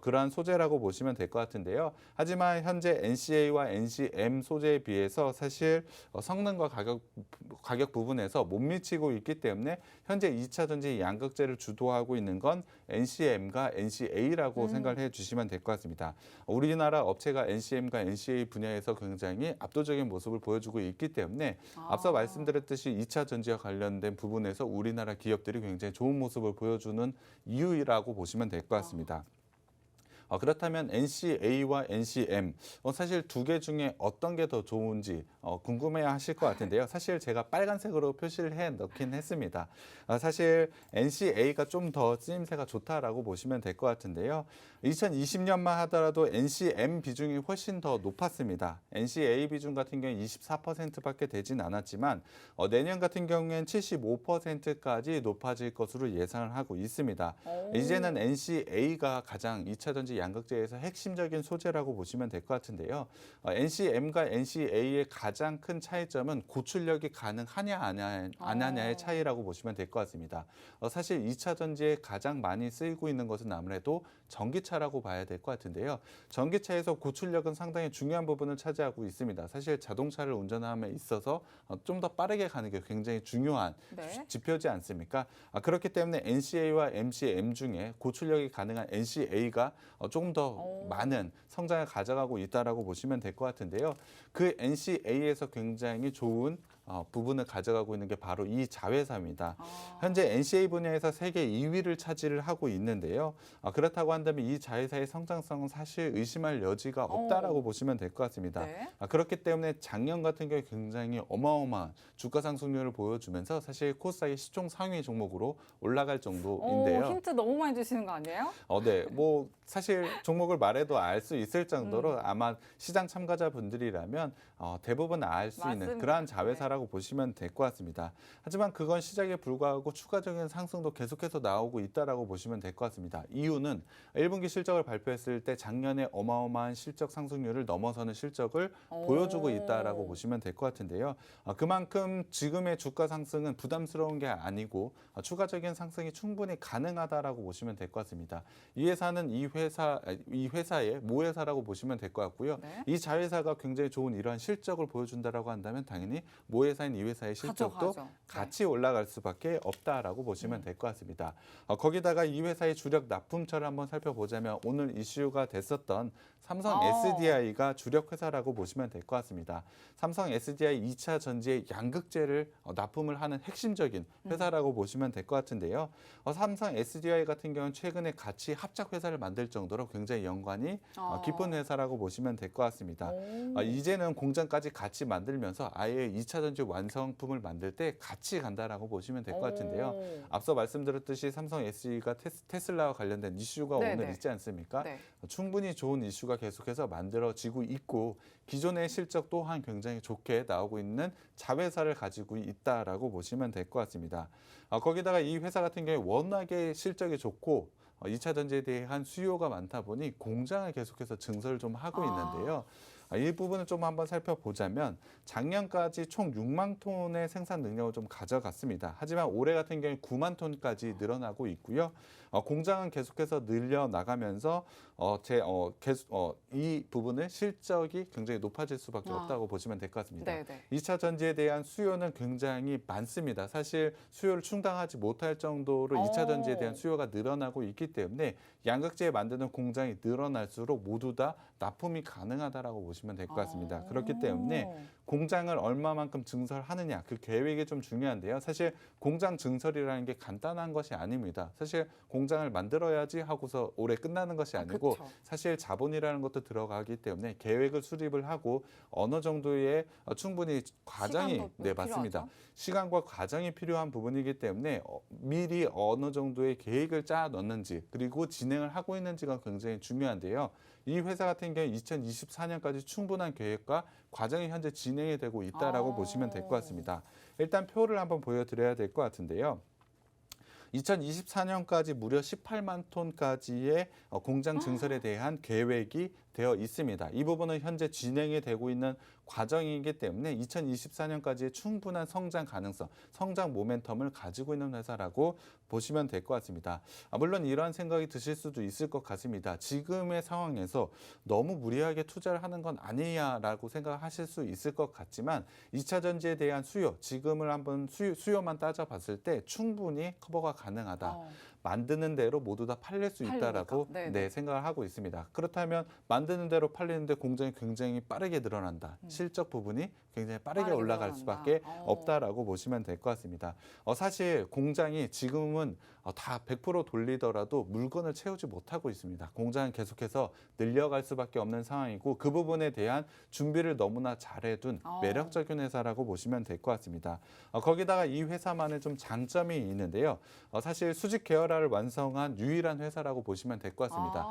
그런 그러한 소재라고 보시면 될 것 같은데요. 하지만 현재 NCA와 NCM 소재에 비해서 사실 성능과 가격 부분에서 못 미치고 있기 때문에 현재 2차 전지 양극재를 주도하고 있는 건 NCM과 NCA라고 생각을 해주시면 될 것 같습니다. 우리나라 업체가 NCM과 NCA 분야에서 굉장히 압도적인 모습을 보여주고 있기 때문에 앞서 말씀드렸듯이 2차 전지와 관련된 부분에서 우리나라 기업들이 굉장히 좋은 모습을 보여주는 이유라고 보시면 될 것 같습니다. 그렇다면 NCA와 NCM 사실 두 개 중에 어떤 게 더 좋은지 궁금해 하실 것 같은데요. 사실 제가 빨간색으로 표시를 해 넣긴 했습니다. 사실 NCA가 좀 더 쓰임새가 좋다라고 보시면 될 것 같은데요. 2020년만 하더라도 NCM 비중이 훨씬 더 높았습니다. NCA 비중 같은 경우는 24%밖에 되진 않았지만 내년 같은 경우에는 75%까지 높아질 것으로 예상을 하고 있습니다. 이제는 NCA가 가장 2차 전지 양극재에서 핵심적인 소재라고 보시면 될 것 같은데요. NCM과 NCA의 가장 큰 차이점은 고출력이 가능하냐 안 하냐의 차이라고 보시면 될 것 같습니다. 사실 2차 전지에 가장 많이 쓰이고 있는 것은 아무래도 전기차라고 봐야 될 것 같은데요. 전기차에서 고출력은 상당히 중요한 부분을 차지하고 있습니다. 사실 자동차를 운전함에 있어서 좀 더 빠르게 가는 게 굉장히 중요한 지표지 않습니까? 그렇기 때문에 NCA와 NCM 중에 고출력이 가능한 NCA가 조금 더 많은 성장을 가져가고 있다라고 보시면 될 것 같은데요. 그 NCA에서 굉장히 좋은 부분을 가져가고 있는 게 바로 이 자회사입니다. 현재 NCA 분야에서 세계 2위를 차지를 하고 있는데요. 그렇다고 한다면 이 자회사의 성장성은 사실 의심할 여지가 없다라고 보시면 될 것 같습니다. 그렇기 때문에 작년 같은 경우에 굉장히 어마어마한 주가 상승률을 보여주면서 사실 코스닥이 시총 상위 종목으로 올라갈 정도인데요. 힌트 너무 많이 주시는 거 아니에요? 네, 뭐 사실 종목을 말해도 알 수 있을 정도로 아마 시장 참가자분들이라면 대부분 알 수 있는 그러한 자회사라고 보시면 될 것 같습니다. 하지만 그건 시작에 불과하고 추가적인 상승도 계속해서 나오고 있다라고 보시면 될 것 같습니다. 이유는 1분기 실적을 발표했을 때 작년에 어마어마한 실적 상승률을 넘어서는 실적을 보여주고 있다라고 보시면 될 것 같은데요. 그만큼 지금의 주가 상승은 부담스러운 게 아니고 추가적인 상승이 충분히 가능하다라고 보시면 될 것 같습니다. 이 회사는 이 회사의 모회사라고 보시면 될 것 같고요. 이 자회사가 굉장히 좋은 이러한 실적을 보여준다라고 한다면 당연히 모회사인 이 회사의 실적도 같이 올라갈 수밖에 없다라고 보시면 될 것 같습니다. 거기다가 이 회사의 주력 납품처를 한번 살펴보자면 오늘 이슈가 됐었던 삼성 SDI가 주력 회사라고 보시면 될 것 같습니다. 삼성 SDI 2차 전지의 양극재를 납품을 하는 핵심적인 회사라고 보시면 될 것 같은데요. 삼성 SDI 같은 경우는 최근에 같이 합작 회사를 만들 정도로 굉장히 연관이 깊은 회사라고 보시면 될 것 같습니다. 이제는 공장까지 같이 만들면서 아예 2차 전지 완성품을 만들 때 같이 간다라고 보시면 될 것 같은데요. 앞서 말씀드렸듯이 삼성 SDI가 테슬라와 관련된 이슈가 오늘 있지 않습니까? 충분히 좋은 이슈가 계속해서 만들어지고 있고 기존의 실적 또한 굉장히 좋게 나오고 있는 자회사를 가지고 있다라고 보시면 될 것 같습니다. 거기다가 이 회사 같은 경우에 워낙에 실적이 좋고 2차 전지에 대한 수요가 많다 보니 공장을 계속해서 증설을 좀 하고 있는데요. 이 부분을 좀 한번 살펴보자면 작년까지 총 6만 톤의 생산 능력을 좀 가져갔습니다. 하지만 올해 같은 경우에 9만 톤까지 늘어나고 있고요. 공장은 계속해서 늘려나가면서 이 부분의 실적이 굉장히 높아질 수밖에 없다고 보시면 될 것 같습니다. 2차 전지에 대한 수요는 굉장히 많습니다. 사실 수요를 충당하지 못할 정도로 2차 전지에 대한 수요가 늘어나고 있기 때문에 양극재 만드는 공장이 늘어날수록 모두 다 납품이 가능하다라고 보시면 될 것 같습니다. 그렇기 때문에 공장을 얼마만큼 증설하느냐 그 계획이 좀 중요한데요. 사실 공장 증설이라는 게 간단한 것이 아닙니다. 사실 공장을 만들어야지 하고서 올해 끝나는 것이 아니고 사실 자본이라는 것도 들어가기 때문에 계획을 수립을 하고 어느 정도의 충분히 과정이 맞습니다. 시간과 과정이 필요한 부분이기 때문에 미리 어느 정도의 계획을 짜 넣는지 그리고 진행을 하고 있는지가 굉장히 중요한데요. 이 회사 같은 경우 2024년까지 충분한 계획과 과정이 현재 진행이 되고 있다라고 보시면 될 것 같습니다. 일단 표를 한번 보여드려야 될 것 같은데요. 2024년까지 무려 18만 톤까지의 공장 증설에 대한 계획이 되어 있습니다. 이 부분은 현재 진행이 되고 있는 과정이기 때문에 2024년까지의 충분한 성장 가능성, 성장 모멘텀을 가지고 있는 회사라고 보시면 될 것 같습니다. 물론 이러한 생각이 드실 수도 있을 것 같습니다. 지금의 상황에서 너무 무리하게 투자를 하는 건 아니냐라고 생각하실 수 있을 것 같지만 2차 전지에 대한 수요, 지금을 한번 수요만 따져봤을 때 충분히 커버가 가능하다. 만드는 대로 모두 다 팔릴 수 있다라고 생각을 하고 있습니다. 그렇다면 만드는 대로 팔리는데 공장이 굉장히 빠르게 늘어난다. 실적 부분이 굉장히 빠르게 올라갈 수밖에 없다라고 보시면 될 것 같습니다. 사실 공장이 지금은 다 100% 돌리더라도 물건을 채우지 못하고 있습니다. 공장은 계속해서 늘려갈 수밖에 없는 상황이고 그 부분에 대한 준비를 너무나 잘해둔 매력적인 회사라고 보시면 될 것 같습니다. 거기다가 이 회사만의 좀 장점이 있는데요. 사실 수직 계열화를 완성한 유일한 회사라고 보시면 될 것 같습니다.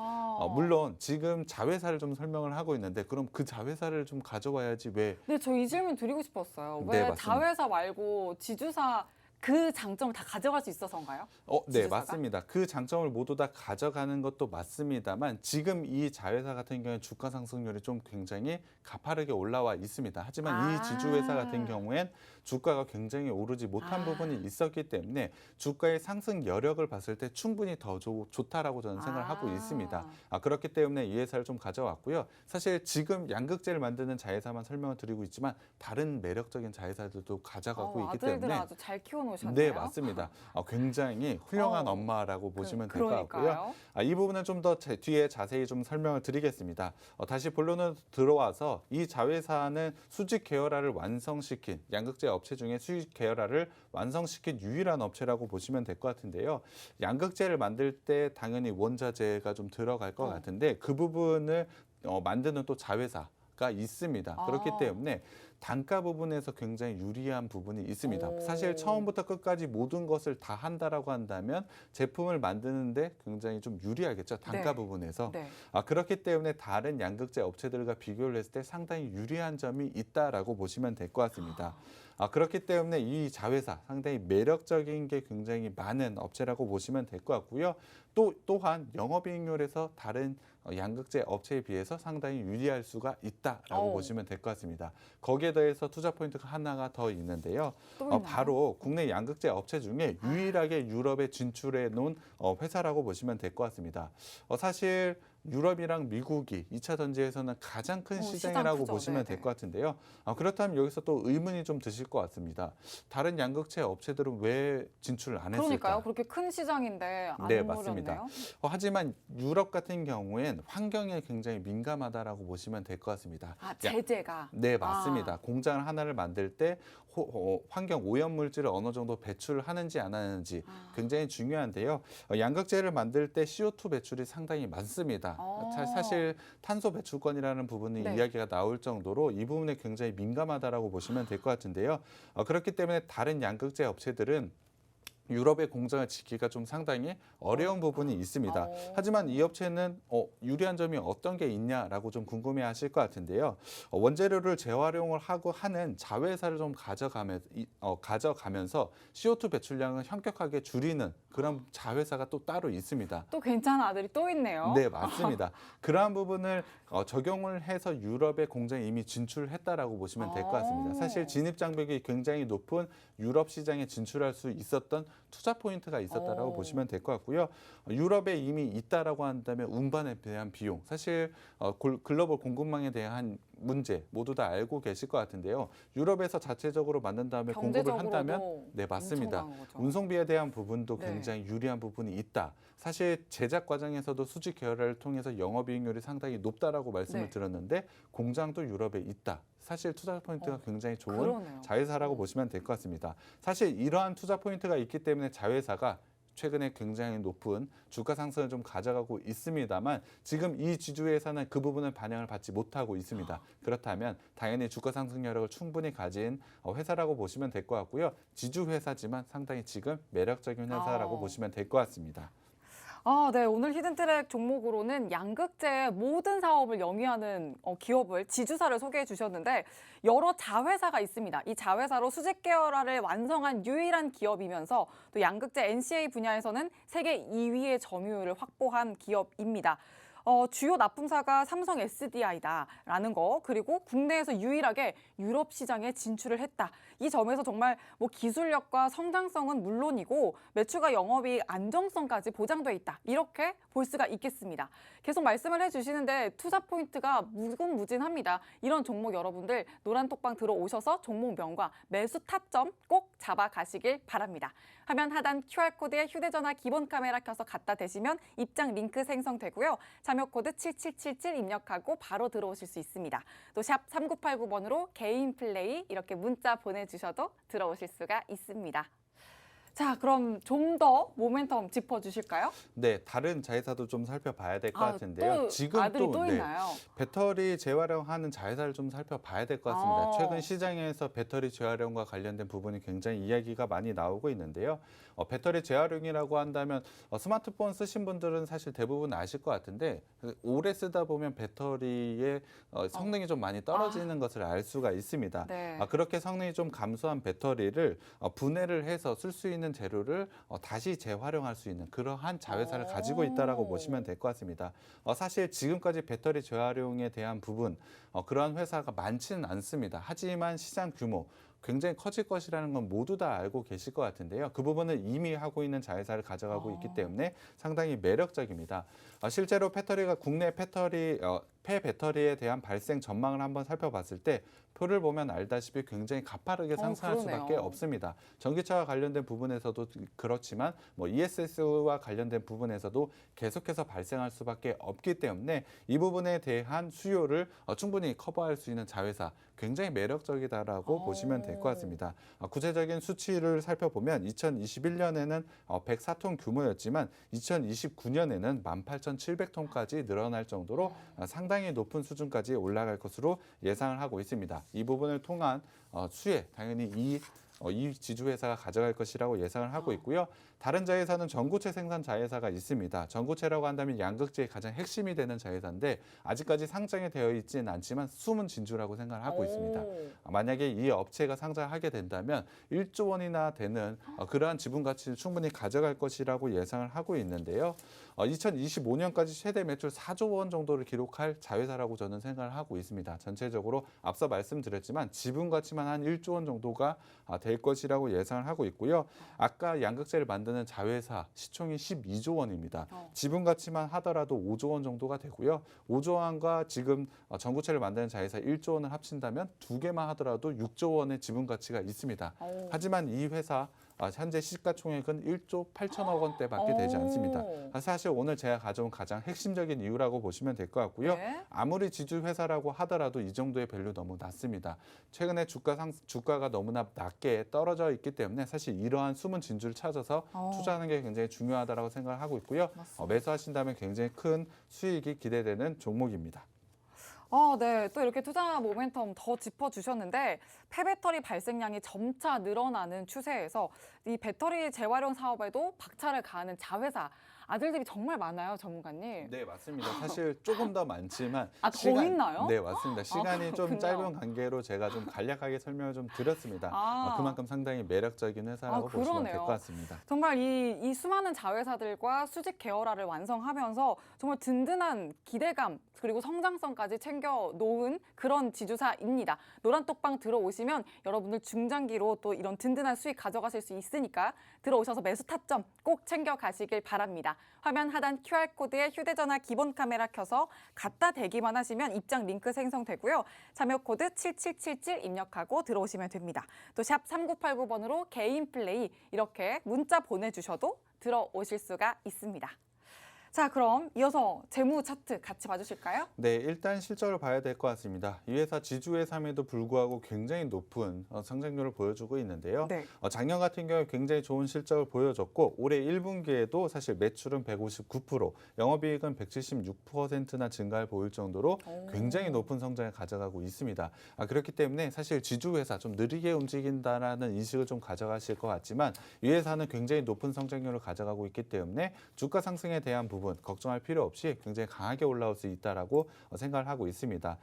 물론 지금 자회사를 좀 설명을 하고 있는데 그럼 그 자회사를 좀 가져와야지 왜? 네, 저 이 질문 드리고 싶었어요. 네, 왜 맞습니다. 자회사 말고 지주사 그 장점을 다 가져갈 수 있어서인가요? 네, 지주사가? 맞습니다. 그 장점을 모두 다 가져가는 것도 맞습니다만 지금 이 자회사 같은 경우에 주가 상승률이 좀 굉장히 가파르게 올라와 있습니다. 하지만 이 지주회사 같은 경우엔 주가가 굉장히 오르지 못한 부분이 있었기 때문에 주가의 상승 여력을 봤을 때 충분히 더 좋다라고 저는 생각을 하고 있습니다. 그렇기 때문에 이 회사를 좀 가져왔고요. 사실 지금 양극재를 만드는 자회사만 설명을 드리고 있지만 다른 매력적인 자회사들도 가져가고 있기 아들들 때문에 아주 잘 키워놓으셨네요. 네, 맞습니다. 굉장히 훌륭한 엄마라고 보시면 될 것 같고요. 그러니까요. 이 부분은 좀 더 뒤에 자세히 좀 설명을 드리겠습니다. 다시 본론으로 들어와서 이 자회사는 수직 계열화를 완성시킨 양극재 업체 중에 수직 계열화를 완성시킨 유일한 업체라고 보시면 될 것 같은데요. 양극재를 만들 때 당연히 원자재가 좀 들어갈 것 같은데 그 부분을 만드는 또 자회사가 있습니다. 그렇기 때문에 단가 부분에서 굉장히 유리한 부분이 있습니다. 사실 처음부터 끝까지 모든 것을 다 한다라고 한다면 제품을 만드는데 굉장히 좀 유리하겠죠. 단가 부분에서. 그렇기 때문에 다른 양극재 업체들과 비교를 했을 때 상당히 유리한 점이 있다라고 보시면 될 것 같습니다. 그렇기 때문에 이 자회사 상당히 매력적인 게 굉장히 많은 업체라고 보시면 될 것 같고요. 또한 영업이익률에서 다른 양극재 업체에 비해서 상당히 유리할 수가 있다라고 보시면 될 것 같습니다. 거기에 더해서 투자 포인트가 하나가 더 있는데요. 바로 국내 양극재 업체 중에 유일하게 유럽에 진출해 놓은 회사라고 보시면 될 것 같습니다. 사실 유럽이랑 미국이 2차 전지에서는 가장 큰 시장이라고 보시면 될 것 같은데요. 그렇다면 여기서 또 의문이 좀 드실 것 같습니다. 다른 양극재 업체들은 왜 진출을 안 했을까? 그러니까요. 그렇게 큰 시장인데 안 네, 노렸네요. 맞습니다. 하지만 유럽 같은 경우엔 환경에 굉장히 민감하다라고 보시면 될 것 같습니다. 제재가. 네, 맞습니다. 공장을 하나를 만들 때 환경 오염 물질을 어느 정도 배출을 하는지 안 하는지 굉장히 중요한데요. 양극재를 만들 때 CO2 배출이 상당히 많습니다. 사실 탄소 배출권이라는 부분이 이야기가 나올 정도로 이 부분에 굉장히 민감하다라고 보시면 될 것 같은데요. 그렇기 때문에 다른 양극재 업체들은 유럽의 공장을 짓기가 좀 상당히 어려운 부분이 있습니다. 하지만 이 업체는 유리한 점이 어떤 게 있냐라고 좀 궁금해하실 것 같은데요. 원재료를 재활용을 하고 하는 자회사를 좀 가져가면서 CO2 배출량을 현격하게 줄이는 그런 자회사가 또 따로 있습니다. 또 괜찮은 아들이 또 있네요. 네, 맞습니다. 그러한 부분을 적용을 해서 유럽의 공장에 이미 진출했다라고 보시면 될 것 같습니다. 사실 진입 장벽이 굉장히 높은 유럽 시장에 진출할 수 있었던 투자 포인트가 있었다라고 보시면 될 것 같고요. 유럽에 이미 있다라고 한다면 운반에 대한 비용, 사실 글로벌 공급망에 대한 문제 모두 다 알고 계실 것 같은데요. 유럽에서 자체적으로 만든 다음에 공급을 한다면 네, 맞습니다. 운송비에 대한 부분도 굉장히 유리한 부분이 있다. 사실 제작 과정에서도 수직 계열화를 통해서 영업이익률이 상당히 높다라고 말씀을 드렸는데 공장도 유럽에 있다. 사실 투자 포인트가 굉장히 좋은 자회사라고 보시면 될 것 같습니다. 사실 이러한 투자 포인트가 있기 때문에 자회사가 최근에 굉장히 높은 주가 상승을 좀 가져가고 있습니다만 지금 이 지주회사는 그 부분을 반영을 받지 못하고 있습니다. 그렇다면 당연히 주가 상승 여력을 충분히 가진 회사라고 보시면 될 것 같고요. 지주회사지만 상당히 지금 매력적인 회사라고 보시면 될 것 같습니다. 네. 오늘 히든트랙 종목으로는 양극재의 모든 사업을 영위하는 기업을 지주사를 소개해 주셨는데 여러 자회사가 있습니다. 이 자회사로 수직 계열화를 완성한 유일한 기업이면서 또 양극재 NCA 분야에서는 세계 2위의 점유율을 확보한 기업입니다. 주요 납품사가 삼성 SDI다라는 거, 그리고 국내에서 유일하게 유럽 시장에 진출을 했다. 이 점에서 정말 뭐 기술력과 성장성은 물론이고 매출과 영업이익 안정성까지 보장돼 있다. 이렇게 볼 수가 있겠습니다. 계속 말씀을 해주시는데 투자 포인트가 무궁무진합니다. 이런 종목 여러분들 노란톡방 들어오셔서 종목명과 매수 타점 꼭 잡아가시길 바랍니다. 화면 하단 QR코드에 휴대전화 기본 카메라 켜서 갖다 대시면 입장 링크 생성되고요. 참여 코드 7777 입력하고 바로 들어오실 수 있습니다. 또 샵 3989번으로 개인 플레이 이렇게 문자 보내주셔도 들어오실 수가 있습니다. 자, 그럼 좀 더 모멘텀 짚어주실까요? 네, 다른 자회사도 좀 살펴봐야 될 것 같은데요. 또 지금 아들이 또 있나요? 배터리 재활용하는 자회사를 좀 살펴봐야 될 것 같습니다. 아. 최근 시장에서 배터리 재활용과 관련된 부분이 굉장히 이야기가 많이 나오고 있는데요. 배터리 재활용이라고 한다면 스마트폰 쓰신 분들은 사실 대부분 아실 것 같은데 오래 쓰다 보면 배터리의 성능이 좀 많이 떨어지는 것을 알 수가 있습니다. 네. 그렇게 성능이 좀 감소한 배터리를 분해를 해서 쓸 수 있는 재료를 다시 재활용할 수 있는 그러한 자회사를 가지고 있다라고 보시면 될 것 같습니다. 사실 지금까지 배터리 재활용에 대한 부분 그러한 회사가 많지는 않습니다. 하지만 시장 규모 굉장히 커질 것이라는 건 모두 다 알고 계실 것 같은데요. 그 부분을 이미 하고 있는 자회사를 가져가고 있기 때문에 상당히 매력적입니다. 실제로 배터리가 국내 폐배터리에 대한 발생 전망을 한번 살펴봤을 때 표를 보면 알다시피 굉장히 가파르게 상승할 그러네요. 수밖에 없습니다. 전기차와 관련된 부분에서도 그렇지만 뭐 ESS와 관련된 부분에서도 계속해서 발생할 수밖에 없기 때문에 이 부분에 대한 수요를 충분히 커버할 수 있는 자회사 굉장히 매력적이다라고 보시면 될 것 같습니다. 구체적인 수치를 살펴보면 2021년에는 104톤 규모였지만 2029년에는 18,700톤까지 늘어날 정도로 상당히 높은 수준까지 올라갈 것으로 예상을 하고 있습니다. 이 부분을 통한 수혜 당연히 이 지주회사가 가져갈 것이라고 예상을 하고 있고요. 다른 자회사는 전고체 생산 자회사가 있습니다. 전고체라고 한다면 양극재의 가장 핵심이 되는 자회사인데 아직까지 상장이 되어 있지는 않지만 숨은 진주라고 생각을 하고 있습니다. 만약에 이 업체가 상장하게 된다면 1조 원이나 되는 그러한 지분 가치를 충분히 가져갈 것이라고 예상을 하고 있는데요. 2025년까지 최대 매출 4조 원 정도를 기록할 자회사라고 저는 생각을 하고 있습니다. 전체적으로 앞서 말씀드렸지만 지분 가치만 한 1조 원 정도가 될 것이라고 예상을 하고 있고요. 아까 양극재를 만드는 자회사 시총이 12조 원입니다. 지분 가치만 하더라도 5조 원 정도가 되고요. 5조 원과 지금 전구체를 만드는 자회사 1조 원을 합친다면 두 개만 하더라도 6조 원의 지분 가치가 있습니다. 하지만 이 회사 현재 시가총액은 1조 8천억 원대밖에 되지 않습니다. 사실 오늘 제가 가져온 가장 핵심적인 이유라고 보시면 될 것 같고요. 네. 아무리 지주 회사라고 하더라도 이 정도의 밸류 너무 낮습니다. 최근에 주가가 너무나 낮게 떨어져 있기 때문에 사실 이러한 숨은 진주를 찾아서 투자하는 게 굉장히 중요하다고 생각을 하고 있고요. 매수하신다면 굉장히 큰 수익이 기대되는 종목입니다. 네. 또 이렇게 투자 모멘텀 더 짚어주셨는데 폐배터리 발생량이 점차 늘어나는 추세에서 이 배터리 재활용 사업에도 박차를 가하는 자회사 아들들이 정말 많아요, 전문가님. 네, 맞습니다. 사실 조금 더 많지만 더 있나요? 네, 맞습니다. 시간이 좀 그렇군요. 짧은 관계로 제가 좀 간략하게 설명을 좀 드렸습니다. 그만큼 상당히 매력적인 회사라고 보시면 될 것 같습니다. 정말 이 수많은 자회사들과 수직 계열화를 완성하면서 정말 든든한 기대감 그리고 성장성까지 챙겨 놓은 그런 지주사입니다. 노란톡방 들어오시면 여러분들 중장기로 또 이런 든든한 수익 가져가실 수 있으니까 들어오셔서 매수 타점 꼭 챙겨 가시길 바랍니다. 화면 하단 QR코드에 휴대전화 기본 카메라 켜서 갖다 대기만 하시면 입장 링크 생성되고요. 참여 코드 7777 입력하고 들어오시면 됩니다. 또 샵 3989번으로 개인 플레이 이렇게 문자 보내주셔도 들어오실 수가 있습니다. 자, 그럼 이어서 재무 차트 같이 봐주실까요? 네, 일단 실적을 봐야 될 것 같습니다. 이 회사 지주회사임에도 불구하고 굉장히 높은 성장률을 보여주고 있는데요. 네. 작년 같은 경우에 굉장히 좋은 실적을 보여줬고 올해 1분기에도 사실 매출은 159%, 영업이익은 176%나 증가를 보일 정도로 굉장히 높은 성장을 가져가고 있습니다. 그렇기 때문에 사실 지주회사 좀 느리게 움직인다라는 인식을 좀 가져가실 것 같지만 이 회사는 굉장히 높은 성장률을 가져가고 있기 때문에 주가 상승에 대한 부분 부분 걱정할 필요 없이 굉장히 강하게 올라올 수 있다라고 생각을 하고 있습니다.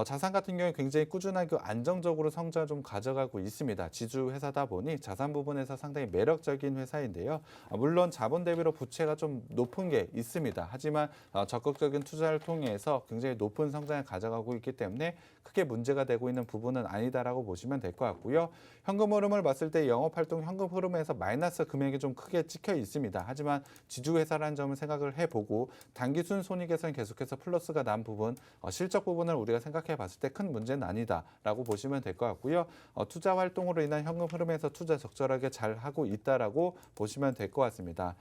자산 같은 경우에 굉장히 꾸준하게 안정적으로 성장을 좀 가져가고 있습니다. 지주 회사다 보니 자산 부분에서 상당히 매력적인 회사인데요. 물론 자본 대비로 부채가 좀 높은 게 있습니다. 하지만 적극적인 투자를 통해서 굉장히 높은 성장을 가져가고 있기 때문에 크게 문제가 되고 있는 부분은 아니다라고 보시면 될 것 같고요. 현금 흐름을 봤을 때 영업활동 현금 흐름에서 마이너스 금액이 좀 크게 찍혀 있습니다. 하지만 지주회사라는 점을 생각을 해보고 단기순 손익에서는 계속해서 플러스가 난 부분, 실적 부분을 우리가 생각해 봤을 때 큰 문제는 아니다라고 보시면 될 것 같고요. 투자 활동으로 인한 현금 흐름에서 투자 적절하게 잘 하고 있다라고 보시면 될 것 같습니다.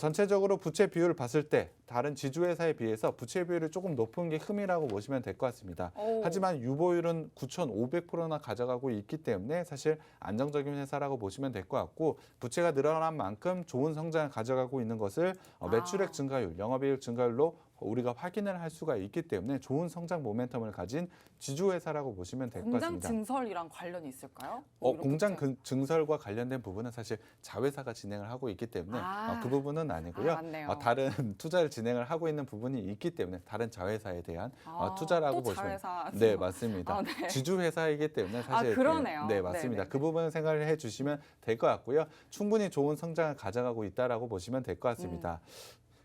전체적으로 부채 비율을 봤을 때 다른 지주회사에 비해서 부채 비율이 조금 높은 게 흠이라고 보시면 될 것 같습니다. 하지만 유보율은 9,500%나 가져가고 있기 때문에 사실 안정적인 회사라고 보시면 될 것 같고 부채가 늘어난 만큼 좋은 성장을 가져가고 있는 것을 매출액 증가율, 영업이익 증가율로 우리가 확인을 할 수가 있기 때문에 좋은 성장 모멘텀을 가진 지주회사라고 보시면 될 것 공장 같습니다. 증설이랑 관련이 있을까요? 공장 증설과 관련된 부분은 사실 자회사가 진행을 하고 있기 때문에 그 부분은 아니고요. 맞네요. 다른 투자를 진행을 하고 있는 부분이 있기 때문에 다른 자회사에 대한 투자라고 또 보시면 자회사. 네, 맞습니다. 네. 지주회사이기 때문에 사실 그러네요. 네, 맞습니다. 네네. 그 부분은 생각을 해 주시면 될 것 같고요. 충분히 좋은 성장을 가져가고 있다라고 보시면 될 것 같습니다.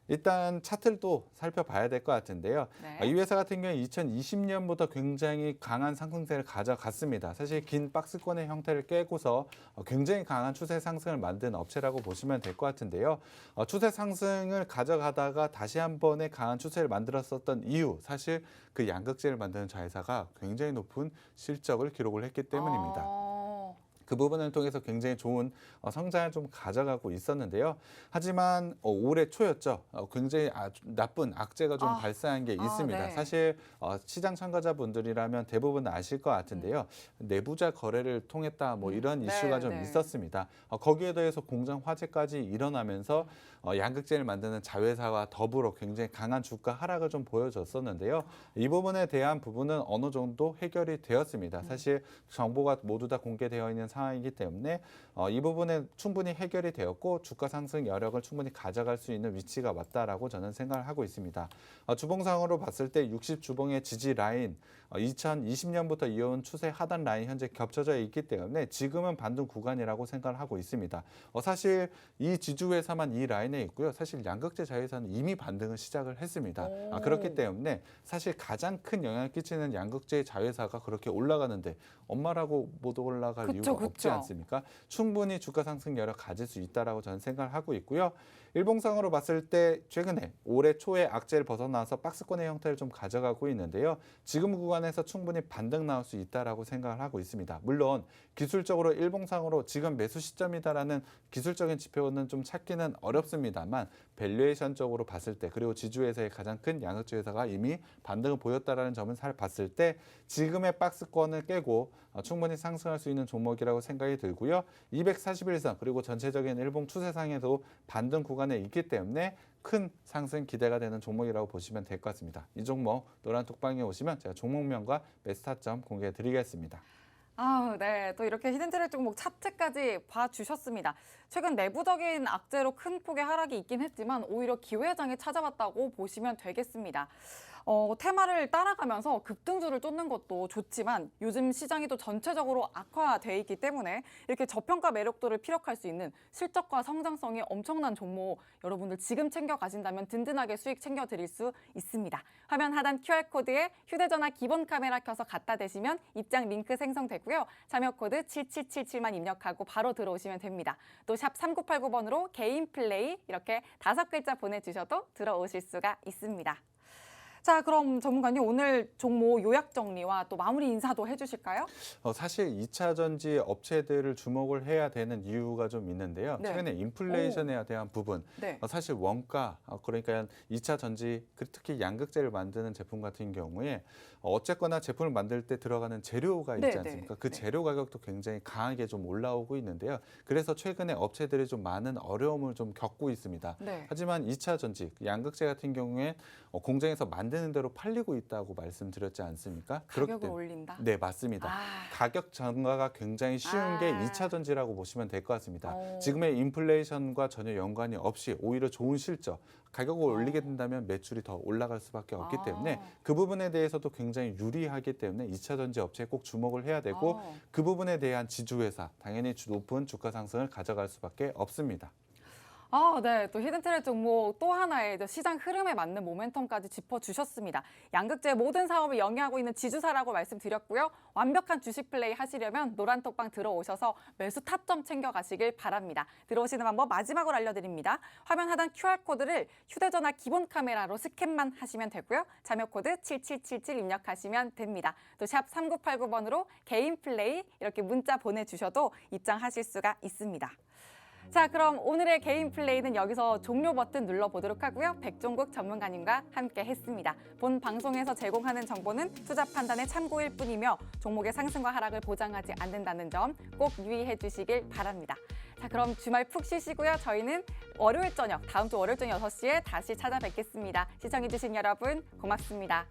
일단 차트를 또 살펴봐야 될 것 같은데요. 네. 이 회사 같은 경우에 2020년부터 굉장히 강한 상승세를 가져갔습니다. 사실 긴 박스권의 형태를 깨고서 굉장히 강한 추세 상승을 만든 업체라고 보시면 될 것 같은데요. 추세 상승을 가져가다가 다시 한 번의 강한 추세를 만들었었던 이유, 사실 그 양극재를 만드는 자회사가 굉장히 높은 실적을 기록을 했기 때문입니다. 그 부분을 통해서 굉장히 좋은 성장을 좀 가져가고 있었는데요. 하지만 올해 초였죠. 굉장히 나쁜 악재가 좀 발생한 게 있습니다. 네. 사실 시장 참가자분들이라면 대부분 아실 것 같은데요. 내부자 거래를 통했다 뭐 이런 이슈가 좀 있었습니다. 거기에 대해서 공장 화재까지 일어나면서 양극재를 만드는 자회사와 더불어 굉장히 강한 주가 하락을 좀 보여줬었는데요. 이 부분에 대한 부분은 어느 정도 해결이 되었습니다. 사실 정보가 모두 다 공개되어 있는 상황이기 때문에 이 부분에 충분히 해결이 되었고 주가 상승 여력을 충분히 가져갈 수 있는 위치가 왔다라고 저는 생각을 하고 있습니다. 주봉상으로 봤을 때 60주봉의 지지 라인 2020년부터 이어온 추세 하단 라인 현재 겹쳐져 있기 때문에 지금은 반등 구간이라고 생각을 하고 있습니다. 사실 이 지주회사만 이 라인에 있고요. 사실 양극재 자회사는 이미 반등을 시작을 했습니다. 그렇기 때문에 사실 가장 큰 영향을 끼치는 양극재 자회사가 그렇게 올라가는데 엄마라고 못 올라갈 이유가 없지 않습니까? 충분히 주가 상승 여력 가질 수 있다라고 저는 생각을 하고 있고요. 일봉상으로 봤을 때 최근에 올해 초에 악재를 벗어나서 박스권의 형태를 좀 가져가고 있는데요. 지금 구간에서 충분히 반등 나올 수 있다라고 생각을 하고 있습니다. 물론 기술적으로 일봉상으로 지금 매수 시점이다라는 기술적인 지표는 좀 찾기는 어렵습니다만 밸류에이션적으로 봤을 때 그리고 지주회사의 가장 큰 양극재 회사가 이미 반등을 보였다라는 점을 봤을 때 지금의 박스권을 깨고 충분히 상승할 수 있는 종목이라고 생각이 들고요. 241선 그리고 전체적인 일봉 추세상에도 반등 구간에 있기 때문에 큰 상승 기대가 되는 종목이라고 보시면 될 것 같습니다. 이 종목 노란 톡방에 오시면 제가 종목명과 매수타점 공개해 드리겠습니다. 네. 또 이렇게 히든트랙 종목 차트까지 봐주셨습니다. 최근 내부적인 악재로 큰 폭의 하락이 있긴 했지만 오히려 기회장에 찾아왔다고 보시면 되겠습니다. 테마를 따라가면서 급등주를 쫓는 것도 좋지만 요즘 시장이 또 전체적으로 악화돼 있기 때문에 이렇게 저평가 매력도를 피력할 수 있는 실적과 성장성이 엄청난 종목 여러분들 지금 챙겨 가신다면 든든하게 수익 챙겨 드릴 수 있습니다. 화면 하단 QR코드에 휴대전화 기본 카메라 켜서 갖다 대시면 입장 링크 생성되고요. 참여 코드 7777만 입력하고 바로 들어오시면 됩니다. 또 샵 3989번으로 개인 플레이 이렇게 5글자 보내주셔도 들어오실 수가 있습니다. 자, 그럼 전문가님 오늘 종목 요약 정리와 또 마무리 인사도 해주실까요? 사실 2차 전지 업체들을 주목을 해야 되는 이유가 좀 있는데요. 네. 최근에 인플레이션에 대한 부분, 네. 사실 원가, 그러니까 2차 전지, 특히 양극재를 만드는 제품 같은 경우에 어쨌거나 제품을 만들 때 들어가는 재료가 있지 네, 않습니까? 네. 그 재료 가격도 굉장히 강하게 좀 올라오고 있는데요. 그래서 최근에 업체들이 좀 많은 어려움을 좀 겪고 있습니다. 네. 하지만 2차 전지, 양극재 같은 경우에 공장에서 만드는 되는 대로 팔리고 있다고 말씀드렸지 않습니까? 가격을 올린다? 네, 맞습니다. 가격 전가가 굉장히 쉬운 게 2차 전지라고 보시면 될 것 같습니다. 지금의 인플레이션과 전혀 연관이 없이 오히려 좋은 실적, 가격을 올리게 된다면 매출이 더 올라갈 수밖에 없기 때문에 그 부분에 대해서도 굉장히 유리하기 때문에 2차 전지 업체에 꼭 주목을 해야 되고 그 부분에 대한 지주회사, 당연히 높은 주가 상승을 가져갈 수밖에 없습니다. 네. 또 히든트레이드 종목 또 하나의 시장 흐름에 맞는 모멘텀까지 짚어주셨습니다. 양극재의 모든 사업을 영위하고 있는 지주사라고 말씀드렸고요. 완벽한 주식 플레이 하시려면 노란톡방 들어오셔서 매수 타점 챙겨가시길 바랍니다. 들어오시는 방법 마지막으로 알려드립니다. 화면 하단 QR코드를 휴대전화 기본 카메라로 스캔만 하시면 되고요. 자료 코드 7777 입력하시면 됩니다. 또 샵 3989번으로 개인 플레이 이렇게 문자 보내주셔도 입장하실 수가 있습니다. 자, 그럼 오늘의 개인 플레이는 여기서 종료 버튼 눌러보도록 하고요. 백종국 전문가님과 함께 했습니다. 본 방송에서 제공하는 정보는 투자 판단의 참고일 뿐이며 종목의 상승과 하락을 보장하지 않는다는 점 꼭 유의해 주시길 바랍니다. 자, 그럼 주말 푹 쉬시고요. 저희는 월요일 저녁, 다음 주 월요일 저녁 6시에 다시 찾아뵙겠습니다. 시청해주신 여러분 고맙습니다.